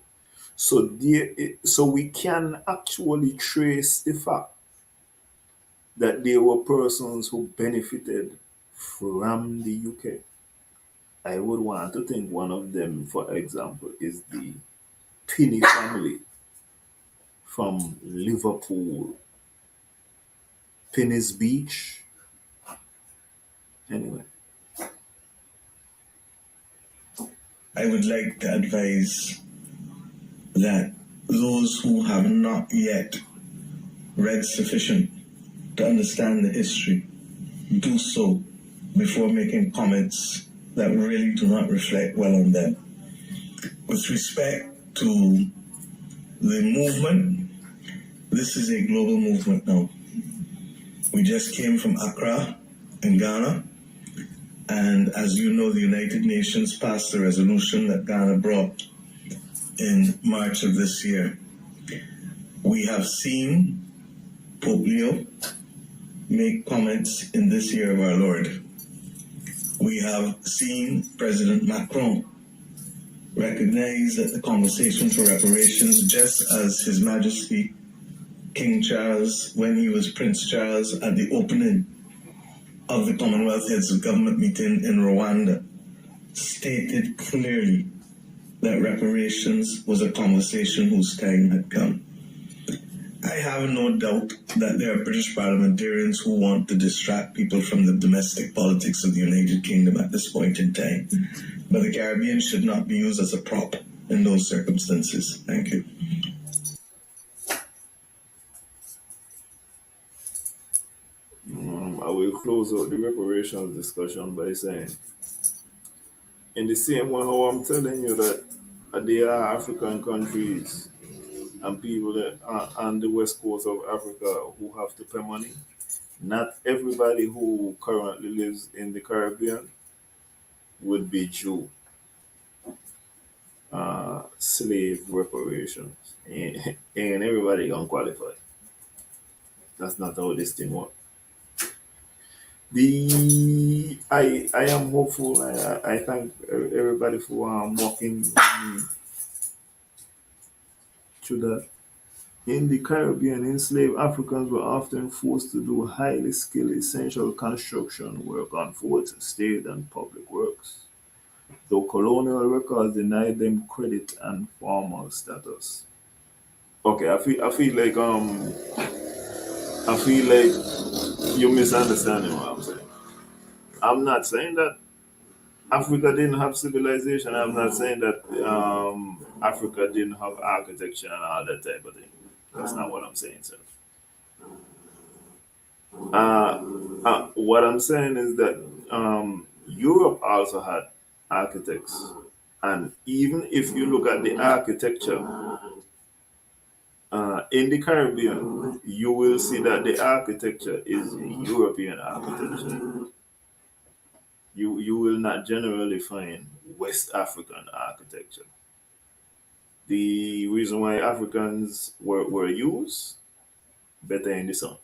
S2: So we can actually trace the fact that there were persons who benefited from the UK. I would want to think one of them, for example, is the Pinney family from Liverpool, Pinney's Beach. Anyway.
S10: I would like to advise that those who have not yet read sufficient to understand the history do so before making comments that really do not reflect well on them. With respect to the movement, this is a global movement now. We just came from Accra in Ghana, and as you know, the United Nations passed a resolution that Ghana brought in March of this year. We have seen Pope Leo make comments in this year of our Lord. We have seen President Macron recognize that the conversation for reparations, just as His Majesty King Charles, when he was Prince Charles, at the opening of the Commonwealth Heads of Government meeting in Rwanda, stated clearly that reparations was a conversation whose time had come. I have no doubt that there are British parliamentarians who want to distract people from the domestic politics of the United Kingdom at this point in time. But the Caribbean should not be used as a prop in those circumstances. Thank you.
S2: I will close out the reparations discussion by saying, in the same way how I'm telling you that there are African countries and people that are on the west coast of Africa who have to pay money, not everybody who currently lives in the Caribbean would be due slave reparations. And everybody gonna qualify. That's not how this thing works. I am hopeful. I thank everybody for walking with me through that. In the Caribbean, enslaved Africans were often forced to do highly skilled essential construction work on both state and public works, though colonial records denied them credit and formal status. Okay, I feel like you're misunderstanding what I'm saying. I'm not saying that Africa didn't have civilization. I'm not saying that Africa didn't have architecture and all that type of thing. That's not what I'm saying, sir. What I'm saying is that Europe also had architects, and even if you look at the architecture in the Caribbean, you will see that the architecture is European architecture. You will not generally find West African architecture. The reason why Africans were used better in the sun.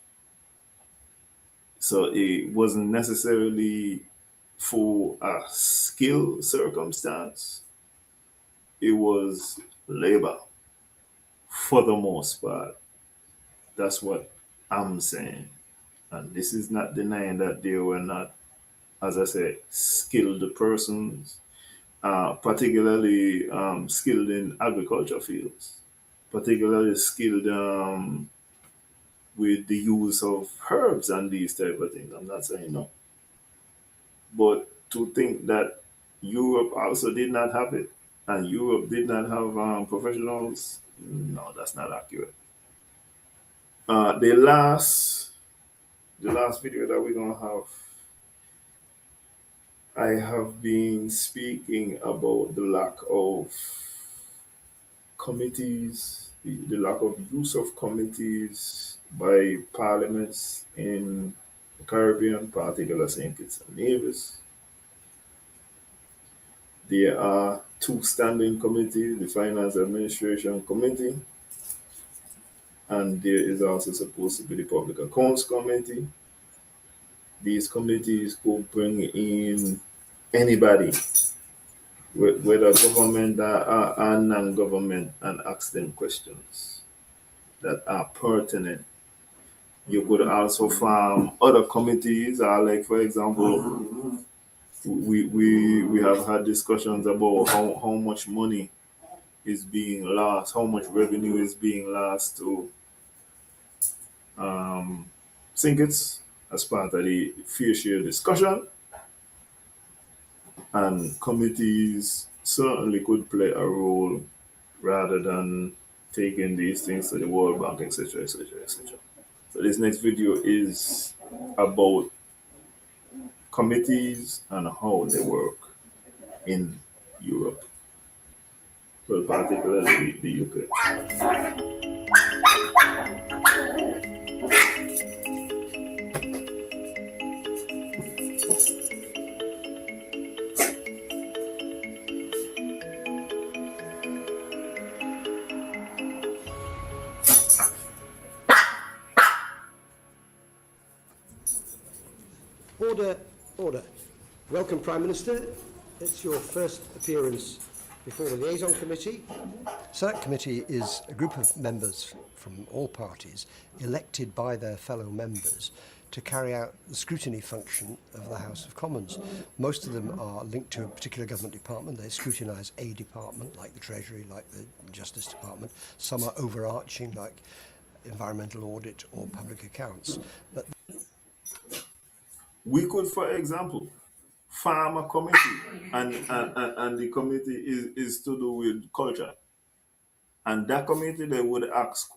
S2: So it wasn't necessarily for a skill circumstance. It was labor for the most part. That's what I'm saying. And this is not denying that there were not, as I said, skilled persons, particularly skilled in agriculture fields, particularly skilled with the use of herbs and these type of things. I'm not saying no. But to think that Europe also did not have it and Europe did not have professionals, no, that's not accurate. The last video that we're gonna have, I have been speaking about the lack of committees, the lack of use of committees by parliaments in the Caribbean, particularly St. Kitts and Nevis. There are two standing committees, the Finance Administration Committee, and there is also supposed to be the Public Accounts Committee. These committees could bring in anybody, whether government or non-government, and ask them questions that are pertinent. You could also form other committees, like for example, we have had discussions about how much money is being lost, how much revenue is being lost to Sinkits as part of the fair share discussion. And committees certainly could play a role rather than taking these things to the World Bank, etc., etc., etc. So this next video is about committees and how they work in Europe, well, particularly the UK.
S11: Order, order. Welcome, Prime Minister. It's your first appearance before the Liaison Committee. Select Committee is a group of members from all parties elected by their fellow members to carry out the scrutiny function of the House of Commons. Most of them are linked to a particular government department. They scrutinise a department, like the Treasury, like the Justice Department. Some are overarching, like environmental audit or public accounts. But
S2: we could, for example, form a committee, and the committee is to do with culture. And that committee, they would ask,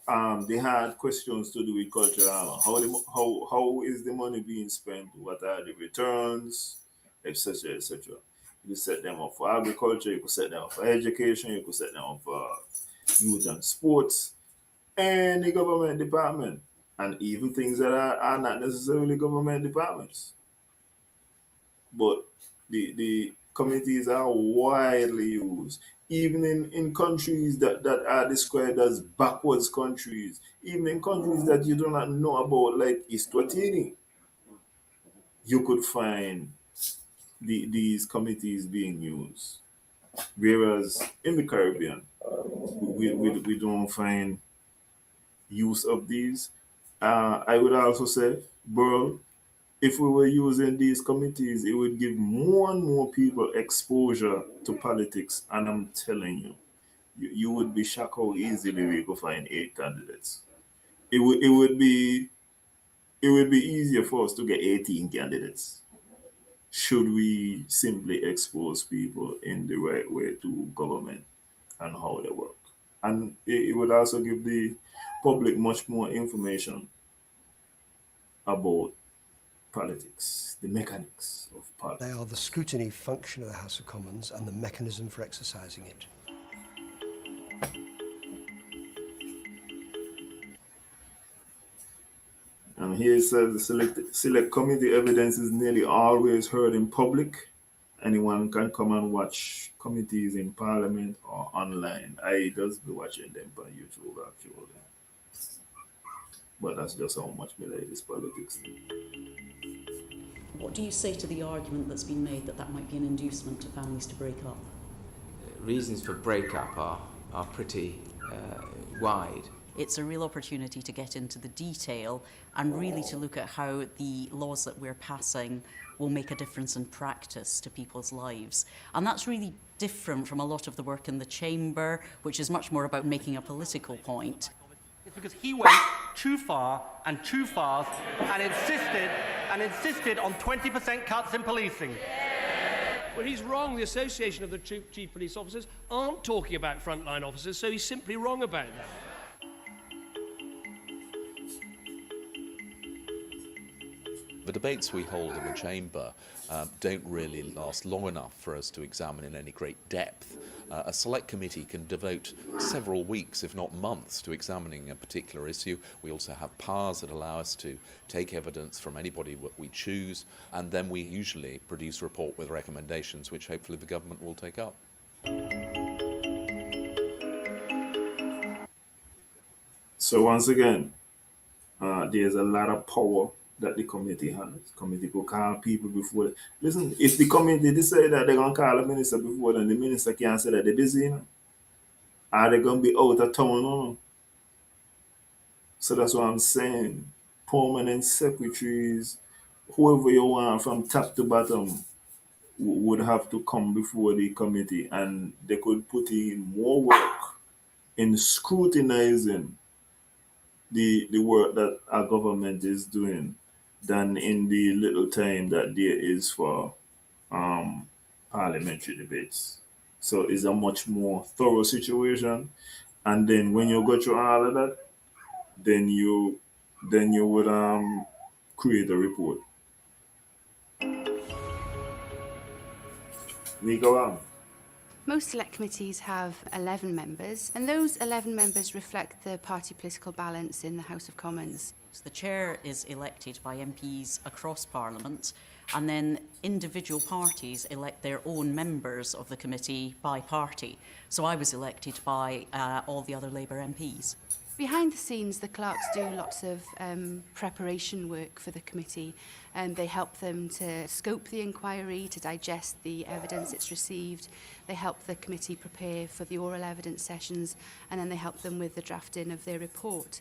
S2: they had questions to do with culture. How is the money being spent? What are the returns, etc., etc. You could set them up for agriculture. You could set them up for education. You could set them up for youth and sports, and the government department, and even things that are not necessarily government departments. But the committees are widely used, even in countries that are described as backwards countries, even in countries that you do not know about, like Eswatini, you could find these committees being used. Whereas in the Caribbean, we don't find use of these. I would also say, Burl, if we were using these committees, it would give more and more people exposure to politics. And I'm telling you would be shocked how easily we could find 8 candidates. It would be easier for us to get 18 candidates should we simply expose people in the right way to government and how they work. And it would also give the public much more information about politics, the mechanics of politics.
S11: they are the scrutiny function of the House of Commons and the mechanism for exercising it.
S2: And here it says the select committee evidence is nearly always heard in public. Anyone can come and watch committees in Parliament or online. I just be watching them on YouTube actually. But that's just how much me like this politics.
S12: What do you say to the argument that's been made that that might be an inducement to families to break up?
S13: Reasons for breakup are pretty wide.
S12: It's a real opportunity to get into the detail and really to look at how the laws that we're passing will make a difference in practice to people's lives. And that's really different from a lot of the work in the Chamber, which is much more about making a political point.
S14: It's because he went too far and too fast and insisted on 20% cuts in policing.
S15: Well, he's wrong. The Association of the Chief Police Officers aren't talking about frontline officers, so he's simply wrong about that.
S16: The debates we hold in the Chamber don't really last long enough for us to examine in any great depth. A select committee can devote several weeks, if not months, to examining a particular issue. We also have powers that allow us to take evidence from anybody we choose, and then we usually produce a report with recommendations which hopefully the government will take up.
S2: So once again, there's a lot of power that the committee has. The committee could call people before. Listen, if the committee decide that they're going to call a minister before, then the minister can't say that they're busy, you know? Are they going to be out of town? You know? So that's what I'm saying. Permanent secretaries, whoever you want from top to bottom, would have to come before the committee, and they could put in more work in scrutinizing the work that our government is doing than in the little time that there is for parliamentary debates. So it's a much more thorough situation. And then when you go through all of that, then you would create a report. We go on.
S17: Most select committees have 11 members, and those 11 members reflect the party political balance in the House of Commons.
S12: The chair is elected by MPs across Parliament, and then individual parties elect their own members of the committee by party. So I was elected by all the other Labour MPs.
S17: Behind the scenes, the clerks do lots of preparation work for the committee, and they help them to scope the inquiry, to digest the evidence it's received. They help the committee prepare for the oral evidence sessions, and then they help them with the drafting of their report.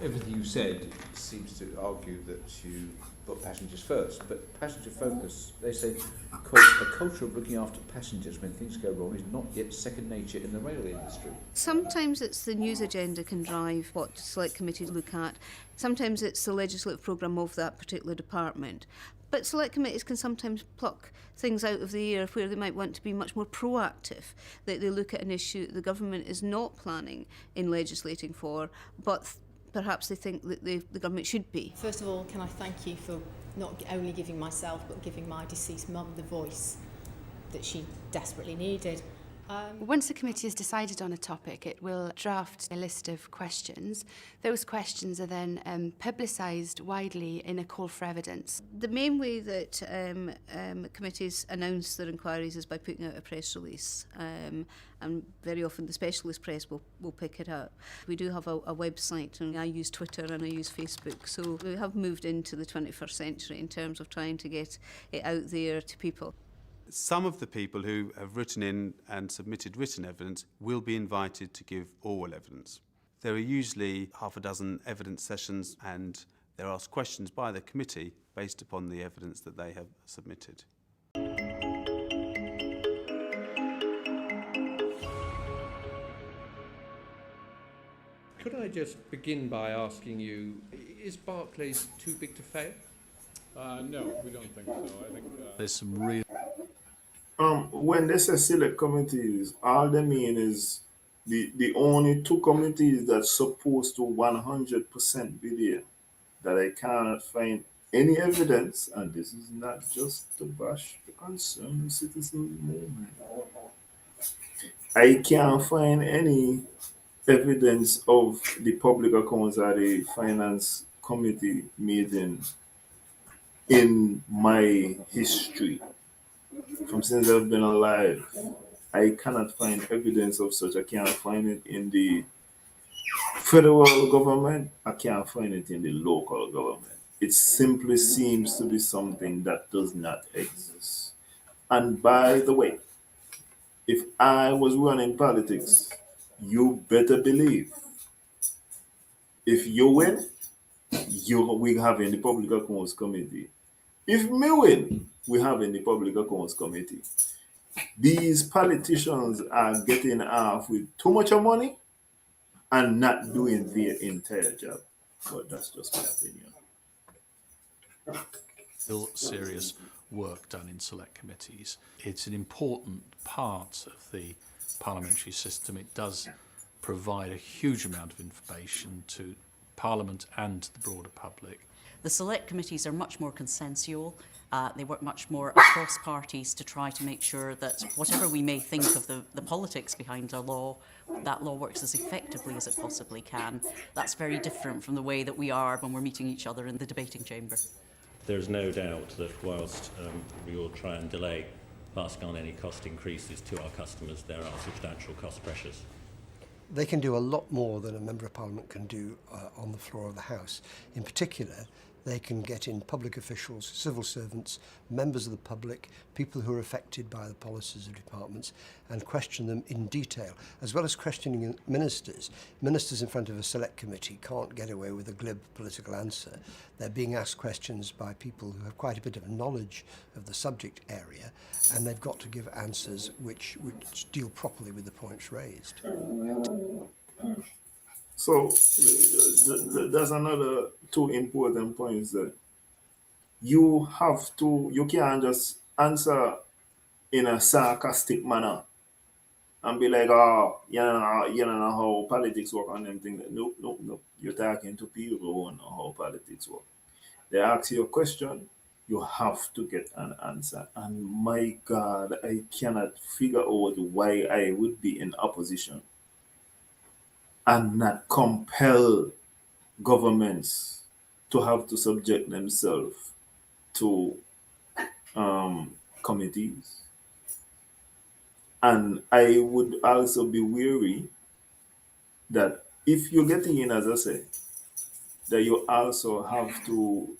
S18: Everything you said seems to argue that you put passengers first, but passenger focus, they say, quote, a culture of looking after passengers when things go wrong is not yet second nature in the rail industry.
S19: Sometimes it's the news agenda can drive what select committees look at. Sometimes it's the legislative programme of that particular department. But select committees can sometimes pluck things out of the air where they might want to be much more proactive, that they look at an issue that the government is not planning in legislating for, but perhaps they think that the government should be.
S20: First of all, can I thank you for not only giving myself but giving my deceased mum the voice that she desperately needed.
S17: Once the committee has decided on a topic, it will draft a list of questions. Those questions are then publicised widely in a call for evidence.
S19: The main way that committees announce their inquiries is by putting out a press release. And very often the specialist press will pick it up. We do have a website, and I use Twitter and I use Facebook, so we have moved into the 21st century in terms of trying to get it out there to people.
S21: Some of the people who have written in and submitted written evidence will be invited to give oral evidence. There are usually half a dozen evidence sessions, and they're asked questions by the committee based upon the evidence that they have submitted.
S22: Could I just begin by asking you, is Barclays too big to fail?
S23: No, we don't think so. I think there's some real...
S2: When they say select committees, all they mean is the only two committees that's supposed to 100% be there, that I cannot find any evidence, and this is not just to bash the concerned citizens movement. I can't find any evidence of the public accounts or the finance committee meeting in my history. From since I've been alive, I cannot find evidence of such. I can't find it in the federal government. I can't find it in the local government. It simply seems to be something that does not exist. And by the way, if I was running politics, you better believe if you win, we have in the Public Accounts Committee. If me win, we have in the Public Accounts Committee. These politicians are getting off with too much of money and not doing their entire job. But that's just my opinion.
S23: Still serious work done in select committees. It's an important part of the parliamentary system. It does provide a huge amount of information to Parliament and the broader public.
S12: The select committees are much more consensual. They work much more across parties to try to make sure that whatever we may think of the politics behind a law, that law works as effectively as it possibly can. That's very different from the way that we are when we're meeting each other in the debating chamber.
S24: There's no doubt that whilst we will try and delay passing on any cost increases to our customers, there are substantial cost pressures.
S11: They can do a lot more than a Member of Parliament can do on the floor of the House. In particular, they can get in public officials, civil servants, members of the public, people who are affected by the policies of departments, and question them in detail, as well as questioning ministers. Ministers in front of a select committee can't get away with a glib political answer. They're being asked questions by people who have quite a bit of knowledge of the subject area, and they've got to give answers which deal properly with the points raised.
S2: So there's another two important points that you can't just answer in a sarcastic manner and be like, oh, you don't know how politics work on them things. No. You're talking to people who don't know how politics work. They ask you a question, you have to get an answer. And my God, I cannot figure out why I would be in opposition and not compel governments to have to subject themselves to committees. And I would also be wary that if you're getting in, as I say, that you also have to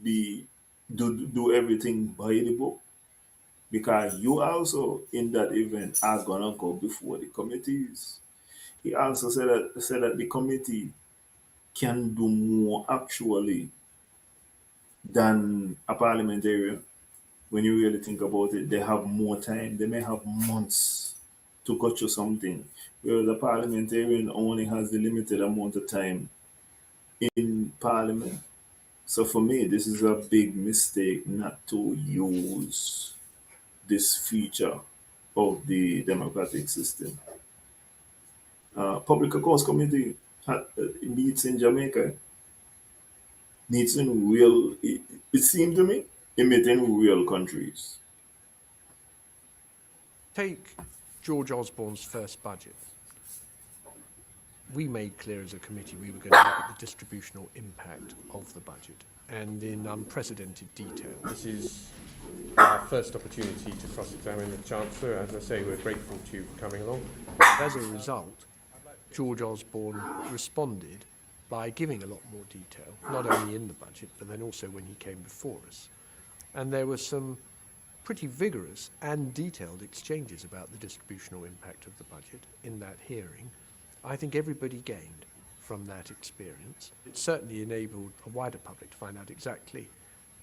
S2: be do everything by the book, because you also in that event are gonna go before the committees. He also said that the committee can do more actually than a parliamentarian. When you really think about it, they have more time. They may have months to go through something, whereas a parliamentarian only has the limited amount of time in parliament. So for me, this is a big mistake not to use this feature of the democratic system. Public Accounts Committee meets in Jamaica, meets in real, it seemed to me, it met in real countries.
S11: Take George Osborne's first budget. We made clear as a committee we were going to look at the distributional impact of the budget, and in unprecedented detail.
S22: This is our first opportunity to cross-examine the Chancellor. As I say, we're grateful to you for coming along.
S11: As a result, George Osborne responded by giving a lot more detail, not only in the budget, but then also when he came before us. And there were some pretty vigorous and detailed exchanges about the distributional impact of the budget in that hearing. I think everybody gained from that experience. It certainly enabled a wider public to find out exactly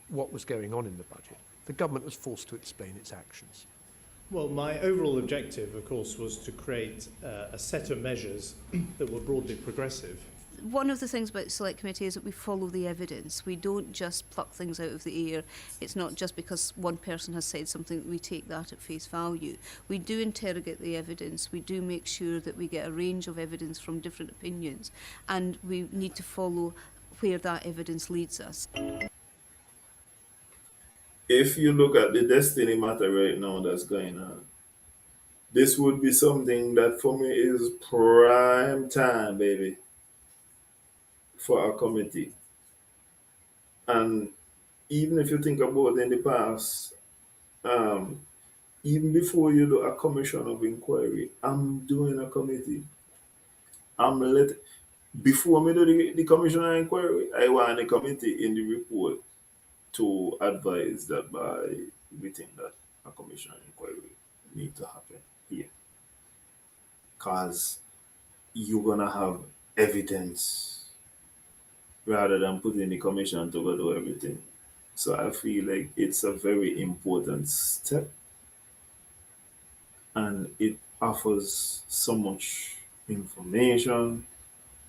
S11: what was going on in the budget. The government was forced to explain its actions.
S1: Well, my overall objective, of course, was to create a set of measures that were broadly progressive.
S19: One of the things about the Select Committee is that we follow the evidence. We don't just pluck things out of the air. It's not just because one person has said something that we take that at face value. We do interrogate the evidence. We do make sure that we get a range of evidence from different opinions, and we need to follow where that evidence leads us.
S2: If you look at the destiny matter right now that's going on, this would be something that for me is prime time, baby, for our committee. And even if you think about in the past, even before you do a commission of inquiry, I'm doing a committee. Before me do the commission of inquiry, I want the committee in the report to advise that we think that a commission of inquiry need to happen here. Because you're gonna have evidence rather than putting the commission to go do everything. So I feel like it's a very important step, and it offers so much information,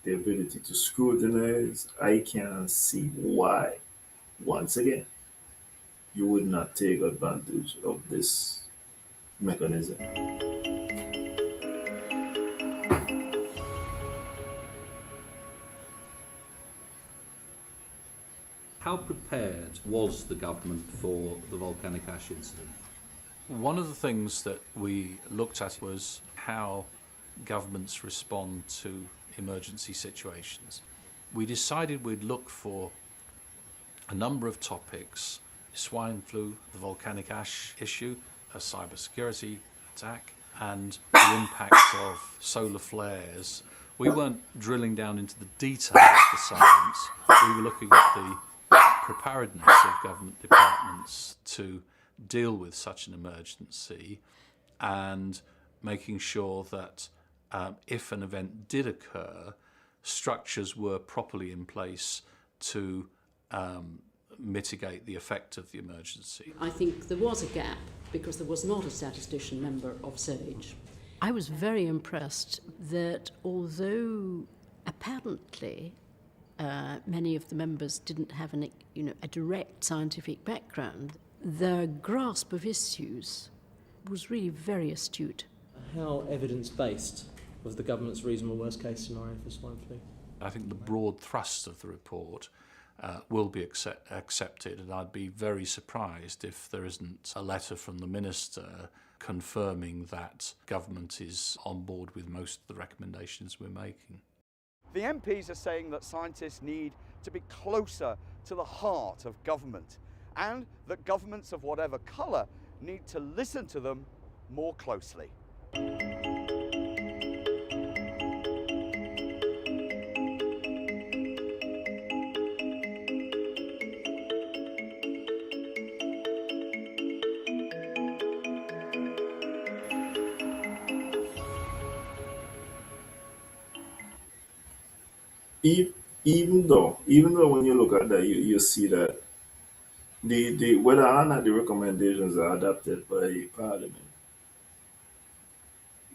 S2: the ability to scrutinize. I can't see why, once again, you would not take advantage of this mechanism.
S3: How prepared was the government for the volcanic ash incident?
S23: One of the things that we looked at was how governments respond to emergency situations. We decided we'd look for a number of topics: swine flu, the volcanic ash issue, a cybersecurity attack, and the impact of solar flares. We weren't drilling down into the details of the science. We were looking at the preparedness of government departments to deal with such an emergency, and making sure that if an event did occur, structures were properly in place to mitigate the effect of the emergency.
S4: I think there was a gap because there was not a statistician member of SAGE. I was very impressed that although apparently many of the members didn't have a direct scientific background, their grasp of issues was really very astute.
S1: How evidence-based was the government's reasonable worst-case scenario for swine flu?
S23: I think the broad thrust of the report will be accepted, and I'd be very surprised if there isn't a letter from the Minister confirming that government is on board with most of the recommendations we're making.
S6: The MPs are saying that scientists need to be closer to the heart of government, and that governments of whatever colour need to listen to them more closely.
S2: Even though when you look at that, you see that the whether or not the recommendations are adopted by Parliament,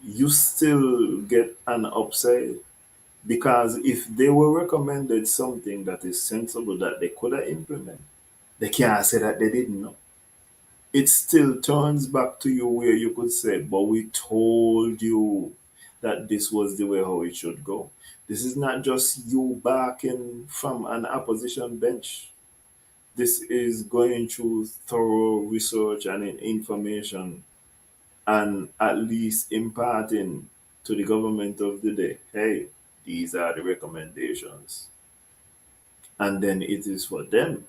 S2: you still get an upside because if they were recommended something that is sensible that they could have implemented, they can't say that they didn't know. It still turns back to you where you could say, but we told you that this was the way how it should go. This is not just you backing from an opposition bench. This is going through thorough research and information and at least imparting to the government of the day, hey, these are the recommendations. And then it is for them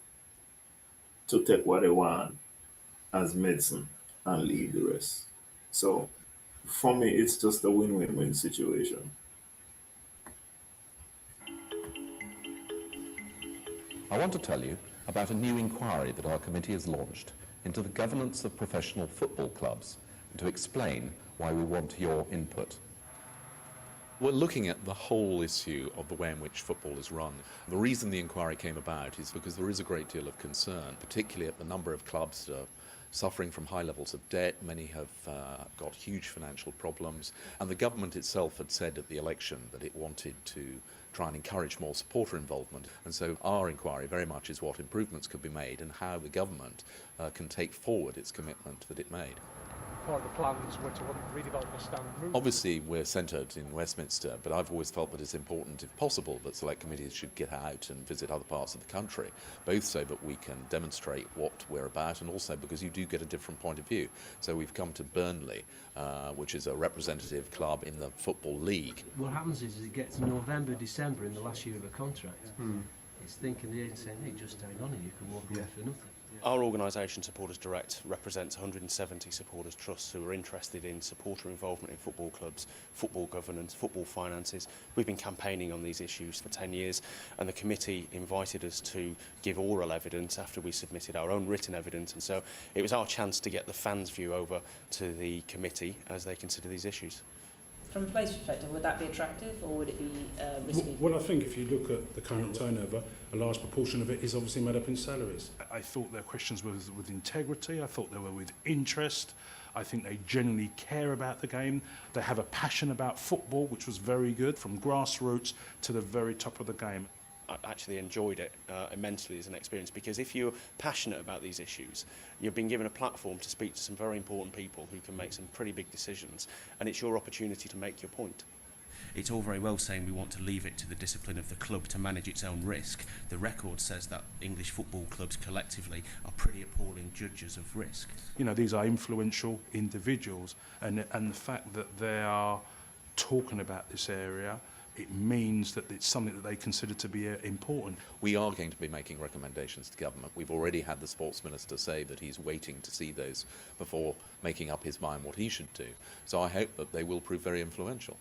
S2: to take what they want as medicine and leave the rest. So for me, it's just a win-win-win situation.
S5: I want to tell you about a new inquiry that our committee has launched into the governance of professional football clubs and to explain why we want your input.
S16: We're looking at the whole issue of the way in which football is run. The reason the inquiry came about is because there is a great deal of concern, particularly at the number of clubs that are suffering from high levels of debt. Many have got huge financial problems, and the government itself had said at the election that it wanted to try and encourage more supporter involvement. And so our inquiry very much is what improvements could be made and how the government can take forward its commitment that it made.
S7: Part of the plans were to redevelop the Stand Route.
S16: Obviously, we're centred in Westminster, but I've always felt that it's important, if possible, that select committees should get out and visit other parts of the country, both so that we can demonstrate what we're about and also because you do get a different point of view. So we've come to Burnley, which is a representative club in the Football League.
S8: What happens is it gets to November, December in the last year of a contract. It's thinking the agent saying, hey, just hang on and you can walk away for nothing.
S9: Our organisation, Supporters Direct, represents 170 supporters trusts who are interested in supporter involvement in football clubs, football governance, football finances. We've been campaigning on these issues for 10 years and the committee invited us to give oral evidence after we submitted our own written evidence, and so it was our chance to get the fans' view over to the committee as they consider these issues.
S25: From a player's perspective, would that be attractive or would it be risky?
S26: Well, I think if you look at the current turnover, a large proportion of it is obviously made up in salaries. I thought their questions were with integrity. I thought they were with interest. I think they genuinely care about the game. They have a passion about football, which was very good, from grassroots to the very top of the game.
S9: I actually enjoyed it immensely as an experience because if you're passionate about these issues, you've been given a platform to speak to some very important people who can make some pretty big decisions, and it's your opportunity to make your point. It's all very well saying we want to leave it to the discipline of the club to manage its own risk. The record says that English football clubs collectively are pretty appalling judges of risk.
S26: You know, these are influential individuals, and the fact that they are talking about this area, it means that it's something that they consider to be important.
S16: We are going to be making recommendations to government. We've already had the sports minister say that he's waiting to see those before making up his mind what he should do. So I hope that they will prove very influential.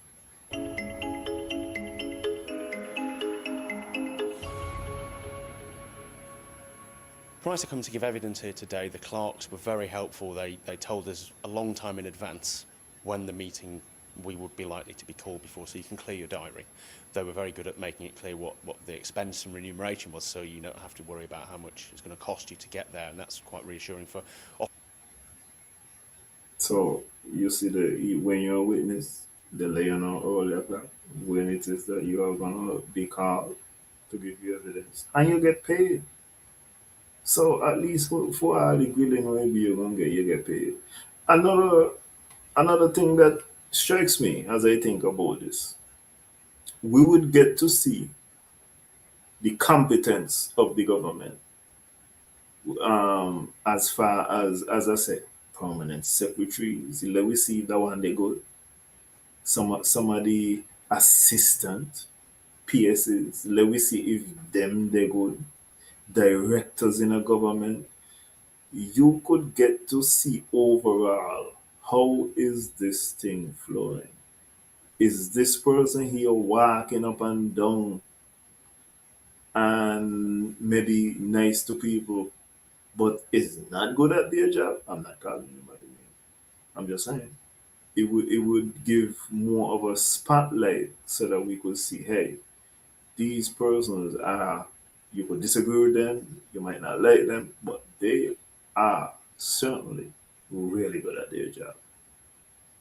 S9: Prior to coming to give evidence here today, the clerks were very helpful. They told us a long time in advance when the meeting we would be likely to be called before, so you can clear your diary. They were very good at making it clear what the expense and remuneration was, so you don't have to worry about how much it's going to cost you to get there, and that's quite reassuring for.
S2: So you see when you're a witness, the laying on earlier clock, when it is that you are gonna be called to give you evidence, and you get paid. So at least for all the grilling maybe you get paid. Another thing that strikes me as I think about this, we would get to see the competence of the government as far as I said, permanent secretaries. Let we see that one they good. Some of the assistant PSs, let we see if them they good. Directors in a government, you could get to see overall how is this thing flowing. Is this person here walking up and down and maybe nice to people, but is not good at their job? I'm not calling anybody name. I'm just saying. It would give more of a spotlight so that we could see, hey, these persons are, you could disagree with them, you might not like them, but they are certainly really good at their job.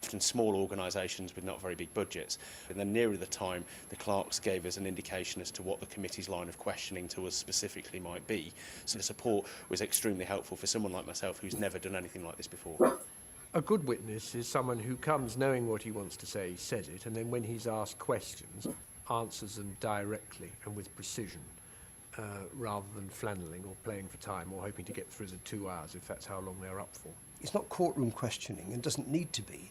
S9: Often small organisations with not very big budgets. And then nearer the time, the clerks gave us an indication as to what the committee's line of questioning to us specifically might be. So the support was extremely helpful for someone like myself who's never done anything like this before.
S7: A good witness is someone who comes knowing what he wants to say, says it, and then when he's asked questions, answers them directly and with precision, rather than flanneling or playing for time or hoping to get through the 2 hours if that's how long they're up for.
S11: It's not courtroom questioning and doesn't need to be.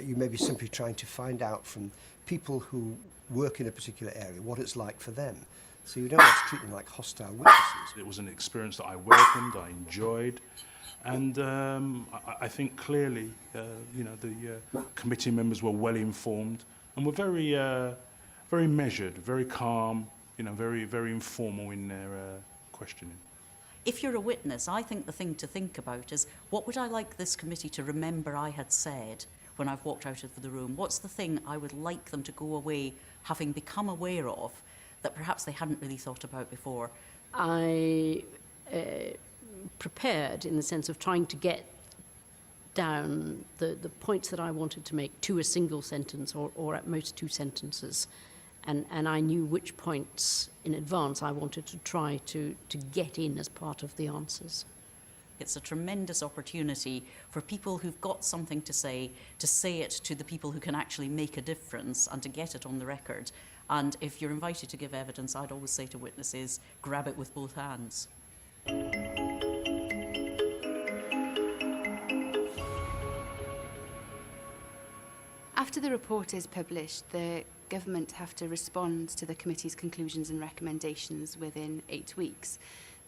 S11: You may be simply trying to find out from people who work in a particular area what it's like for them. So you don't want to treat them like hostile witnesses.
S26: It was an experience that I welcomed, I enjoyed, and I think clearly, the committee members were well informed and were very measured, very calm, very, very informal in their questioning.
S12: If you're a witness, I think the thing to think about is, what would I like this committee to remember I had said when I've walked out of the room? What's the thing I would like them to go away having become aware of that perhaps they hadn't really thought about before?
S4: I prepared in the sense of trying to get down the points that I wanted to make to a single sentence or at most 2 sentences. And I knew which points in advance I wanted to try to get in as part of the answers.
S12: It's a tremendous opportunity for people who've got something to say it to the people who can actually make a difference and to get it on the record. And if you're invited to give evidence, I'd always say to witnesses, grab it with both hands.
S17: After the report is published, the government have to respond to the committee's conclusions and recommendations within 8 weeks.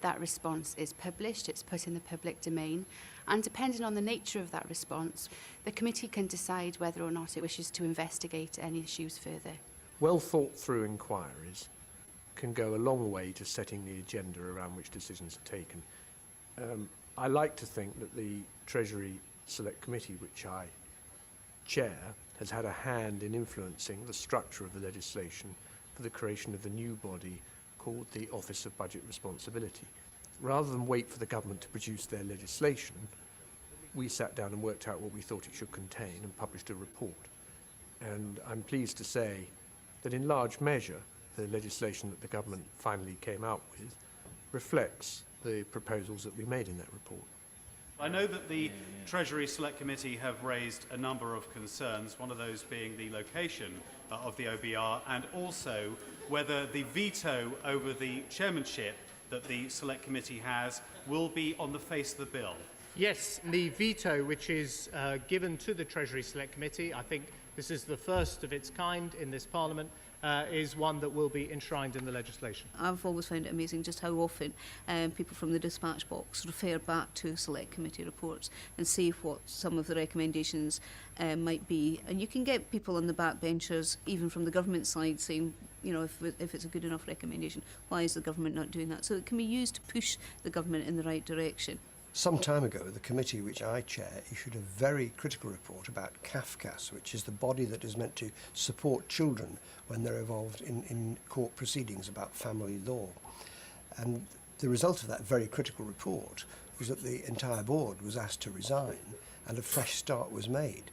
S17: That response is published, it's put in the public domain, and depending on the nature of that response, the committee can decide whether or not it wishes to investigate any issues further.
S7: Well thought through inquiries can go a long way to setting the agenda around which decisions are taken. I like to think that the Treasury Select Committee, which I chair, has had a hand in influencing the structure of the legislation for the creation of the new body called the Office of Budget Responsibility. Rather than wait for the government to produce their legislation, we sat down and worked out what we thought it should contain and published a report. And I'm pleased to say that in large measure, the legislation that the government finally came out with reflects the proposals that we made in that report.
S10: I know that the Treasury Select Committee have raised a number of concerns, one of those being the location of the OBR and also whether the veto over the chairmanship that the Select Committee has will be on the face of the bill.
S1: Yes, the veto which is given to the Treasury Select Committee, I think this is the first of its kind in this Parliament, is one that will be enshrined in the legislation.
S19: I've always found it amazing just how often people from the dispatch box refer back to select committee reports and see what some of the recommendations might be. And you can get people on the backbenchers, even from the government side, saying, if it's a good enough recommendation, why is the government not doing that? So it can be used to push the government in the right direction.
S11: Some time ago, the committee which I chair issued a very critical report about CAFCAS, which is the body that is meant to support children when they're involved in court proceedings about family law. And the result of that very critical report was that the entire board was asked to resign and a fresh start was made.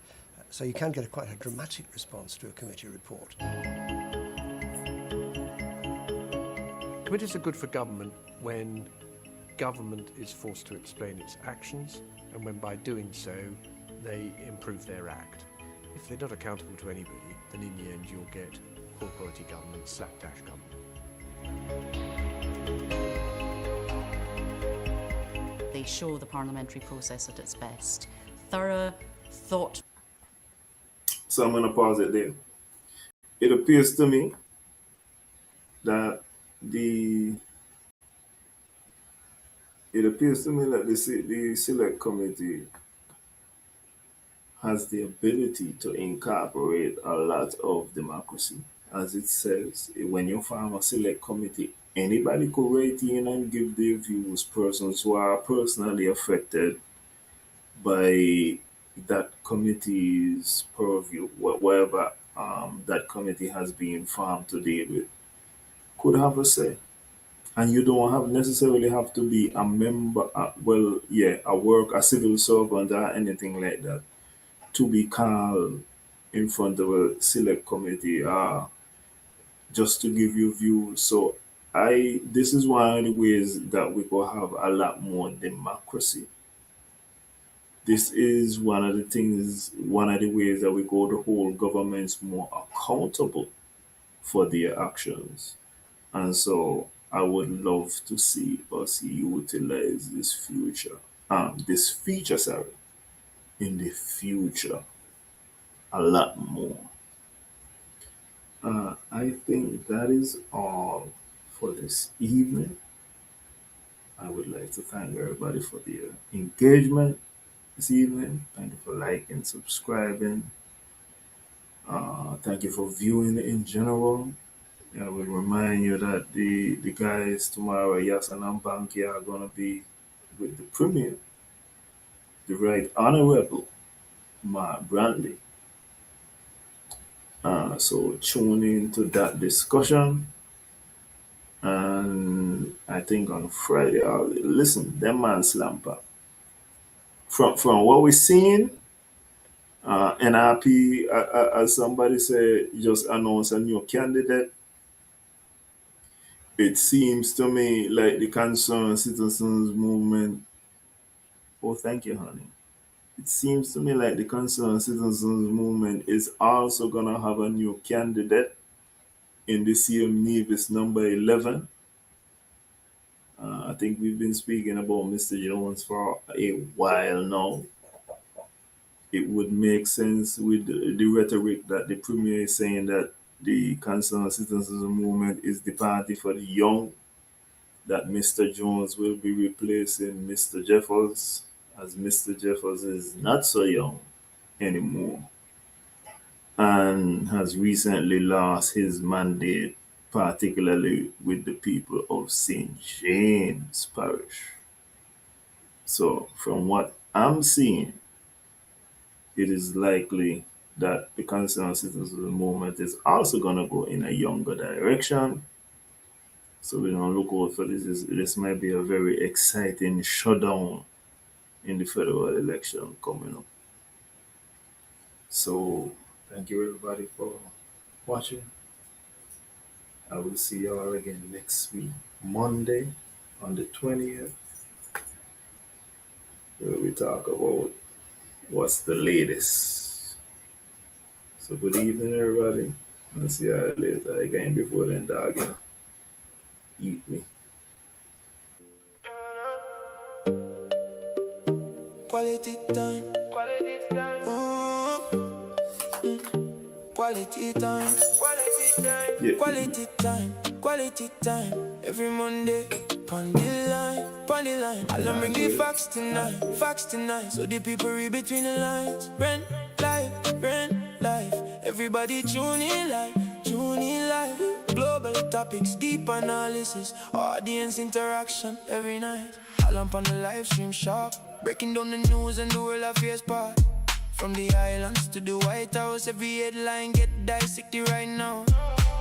S11: So you can get quite a dramatic response to a committee report.
S7: Committees are good for government when government is forced to explain its actions and when by doing so they improve their act. If they're not accountable to anybody, then in the end you'll get poor quality government, slapdash government.
S12: They show the parliamentary process at its best. Thorough, thought.
S2: So I'm going to pause it there. It appears to me that the Select Committee has the ability to incorporate a lot of democracy. As it says, when you form a Select Committee, anybody could write in and give their views, persons who are personally affected by that committee's purview, whatever that committee has been formed to deal with. could have a say. And you don't have necessarily have to be a member, a civil servant or anything like that to be called in front of a select committee just to give you views. So this is one of the ways that we could have a lot more democracy. This is one of the ways that we go to hold governments more accountable for their actions. And so I would love to see us utilize this feature, in the future a lot more. I think that is all for this evening. I would like to thank everybody for their engagement this evening. Thank you for liking, subscribing. Thank you for viewing in general. I will remind you that the guys tomorrow, Yasan and Banky, are going to be with the Premier, the Right Honorable Mark Brantley. So tune in to that discussion. And I think on Friday, listen, them man slamper. From what we're seeing, NRP, as somebody said, just announced a new candidate. It seems to me like the Concerned Citizens Movement. Oh, thank you, honey. It seems to me like the Concerned Citizens Movement is also going to have a new candidate in the CM Nevis number 11. I think we've been speaking about Mr. Jones for a while now. It would make sense with the rhetoric that the Premier is saying that the Concerned Citizens Movement is the party for the young, that Mr. Jones will be replacing Mr. Jeffers, as Mr. Jeffers is not so young anymore and has recently lost his mandate, particularly with the people of St. James Parish. So from what I'm seeing, it is likely that the Concerned Citizens Movement is also going to go in a younger direction. So we're going to look out for this. This might be a very exciting showdown in the federal election coming up. So thank you everybody for watching. I will see y'all again next week, Monday on the 20th, where we talk about what's the latest. So good evening everybody. I'll see y'all later again. Before then, dog, eat me.
S13: Quality time. Quality time. Quality time. Quality time. Yeah. Quality time. Quality time. Every Monday. Pon the line. I'll bring the facts tonight. Facts tonight. So the people read between the lines. Rent life. Everybody tune in live. Global topics, deep analysis, audience interaction every night. I'll on the live stream sharp. Breaking down the news and the world affairs part. From the islands to the White House, every headline get dissected right now.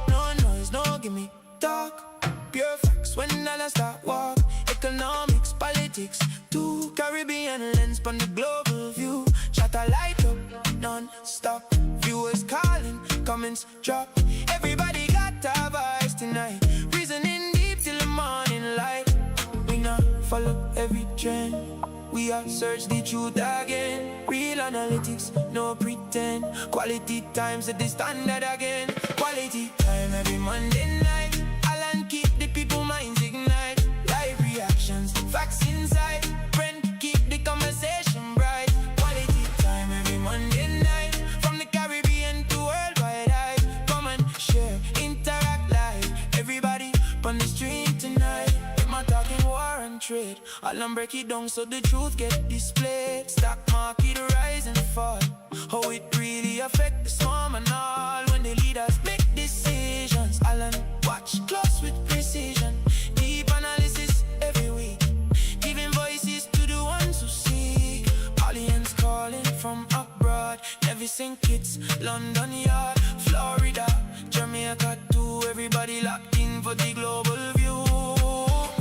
S13: No noise, no gimme talk. Pure facts when I start walk. Economics, politics, two Caribbean lens on the global view. Shut a light up, non-stop. Viewers calling, comments drop. Everybody got a voice tonight. Reasoning deep till the morning light. We not follow every trend. We are search the truth again. Real analytics, no pretend. Quality time set the standard again. Quality time every Monday night. I'll keep the people minds ignite. Live reactions, facts inside. Friend, keep the conversation bright. Quality time every Monday night. From the Caribbean to worldwide eyes. Come and share, interact live. Everybody on the street tonight. Talking war and trade, I'll break it down so the truth get displayed. Stock market rise and fall, how it really affect the small and all. When the leaders make decisions, I'll watch close with precision. Deep analysis every week, giving voices to the ones who seek. Audience calling from abroad, never sink it's London Yard, Florida, Jamaica too. Everybody locked in. for the global view.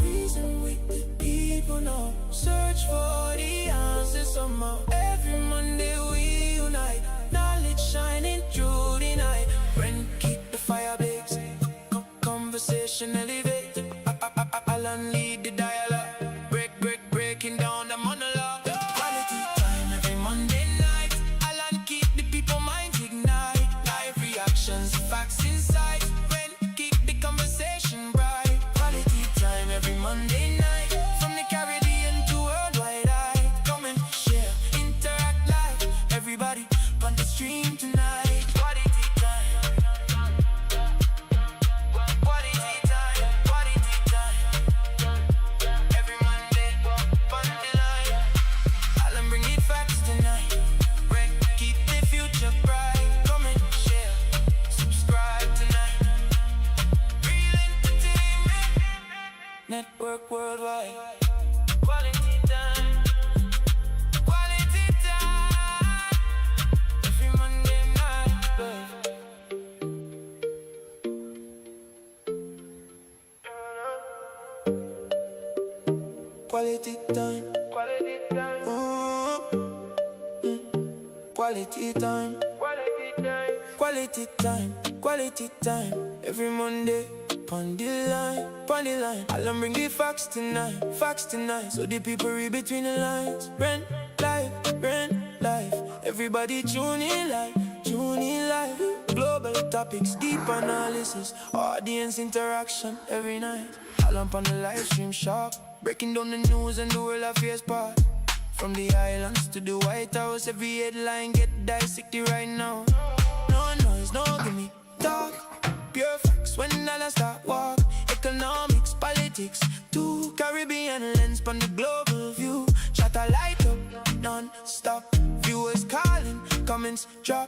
S13: Reason with the people now, search for the answers somehow. Every Monday we unite, knowledge shining through the night. Friend, keep the fire blaze, conversation elevate. Alan lead the dialogue, breaking down the monologue. Quality time every Monday night. Alan keep the people minds ignite. Live reactions, facts inside. When keep the conversation bright. Quality time every Monday night. From the Caribbean to worldwide, come and share, interact live. Everybody on the stream tonight. Quality time. Quality time. Quality time. Every Monday, on the line. Alan bring it facts tonight. Break, keep the future bright. Come and share, subscribe tonight. Real entertainment network worldwide. Quality time. Quality time. Every Monday night, babe. Quality time. Quality time. Quality time. Quality time. Quality time. Quality time. Every Monday, pon the line. I'll bring the facts tonight. So the people read between the lines. Rent life. Everybody tune in live. Global topics, deep analysis, audience interaction every night. All up on the live stream sharp, breaking down the news and the world affairs part. From the islands to the White House, every headline get dissected right now. No noise, no gimme talk, pure facts when I start walk. Economics, politics, to Caribbean lens from the global view. Shut a light up, non-stop, viewers calling, comments drop.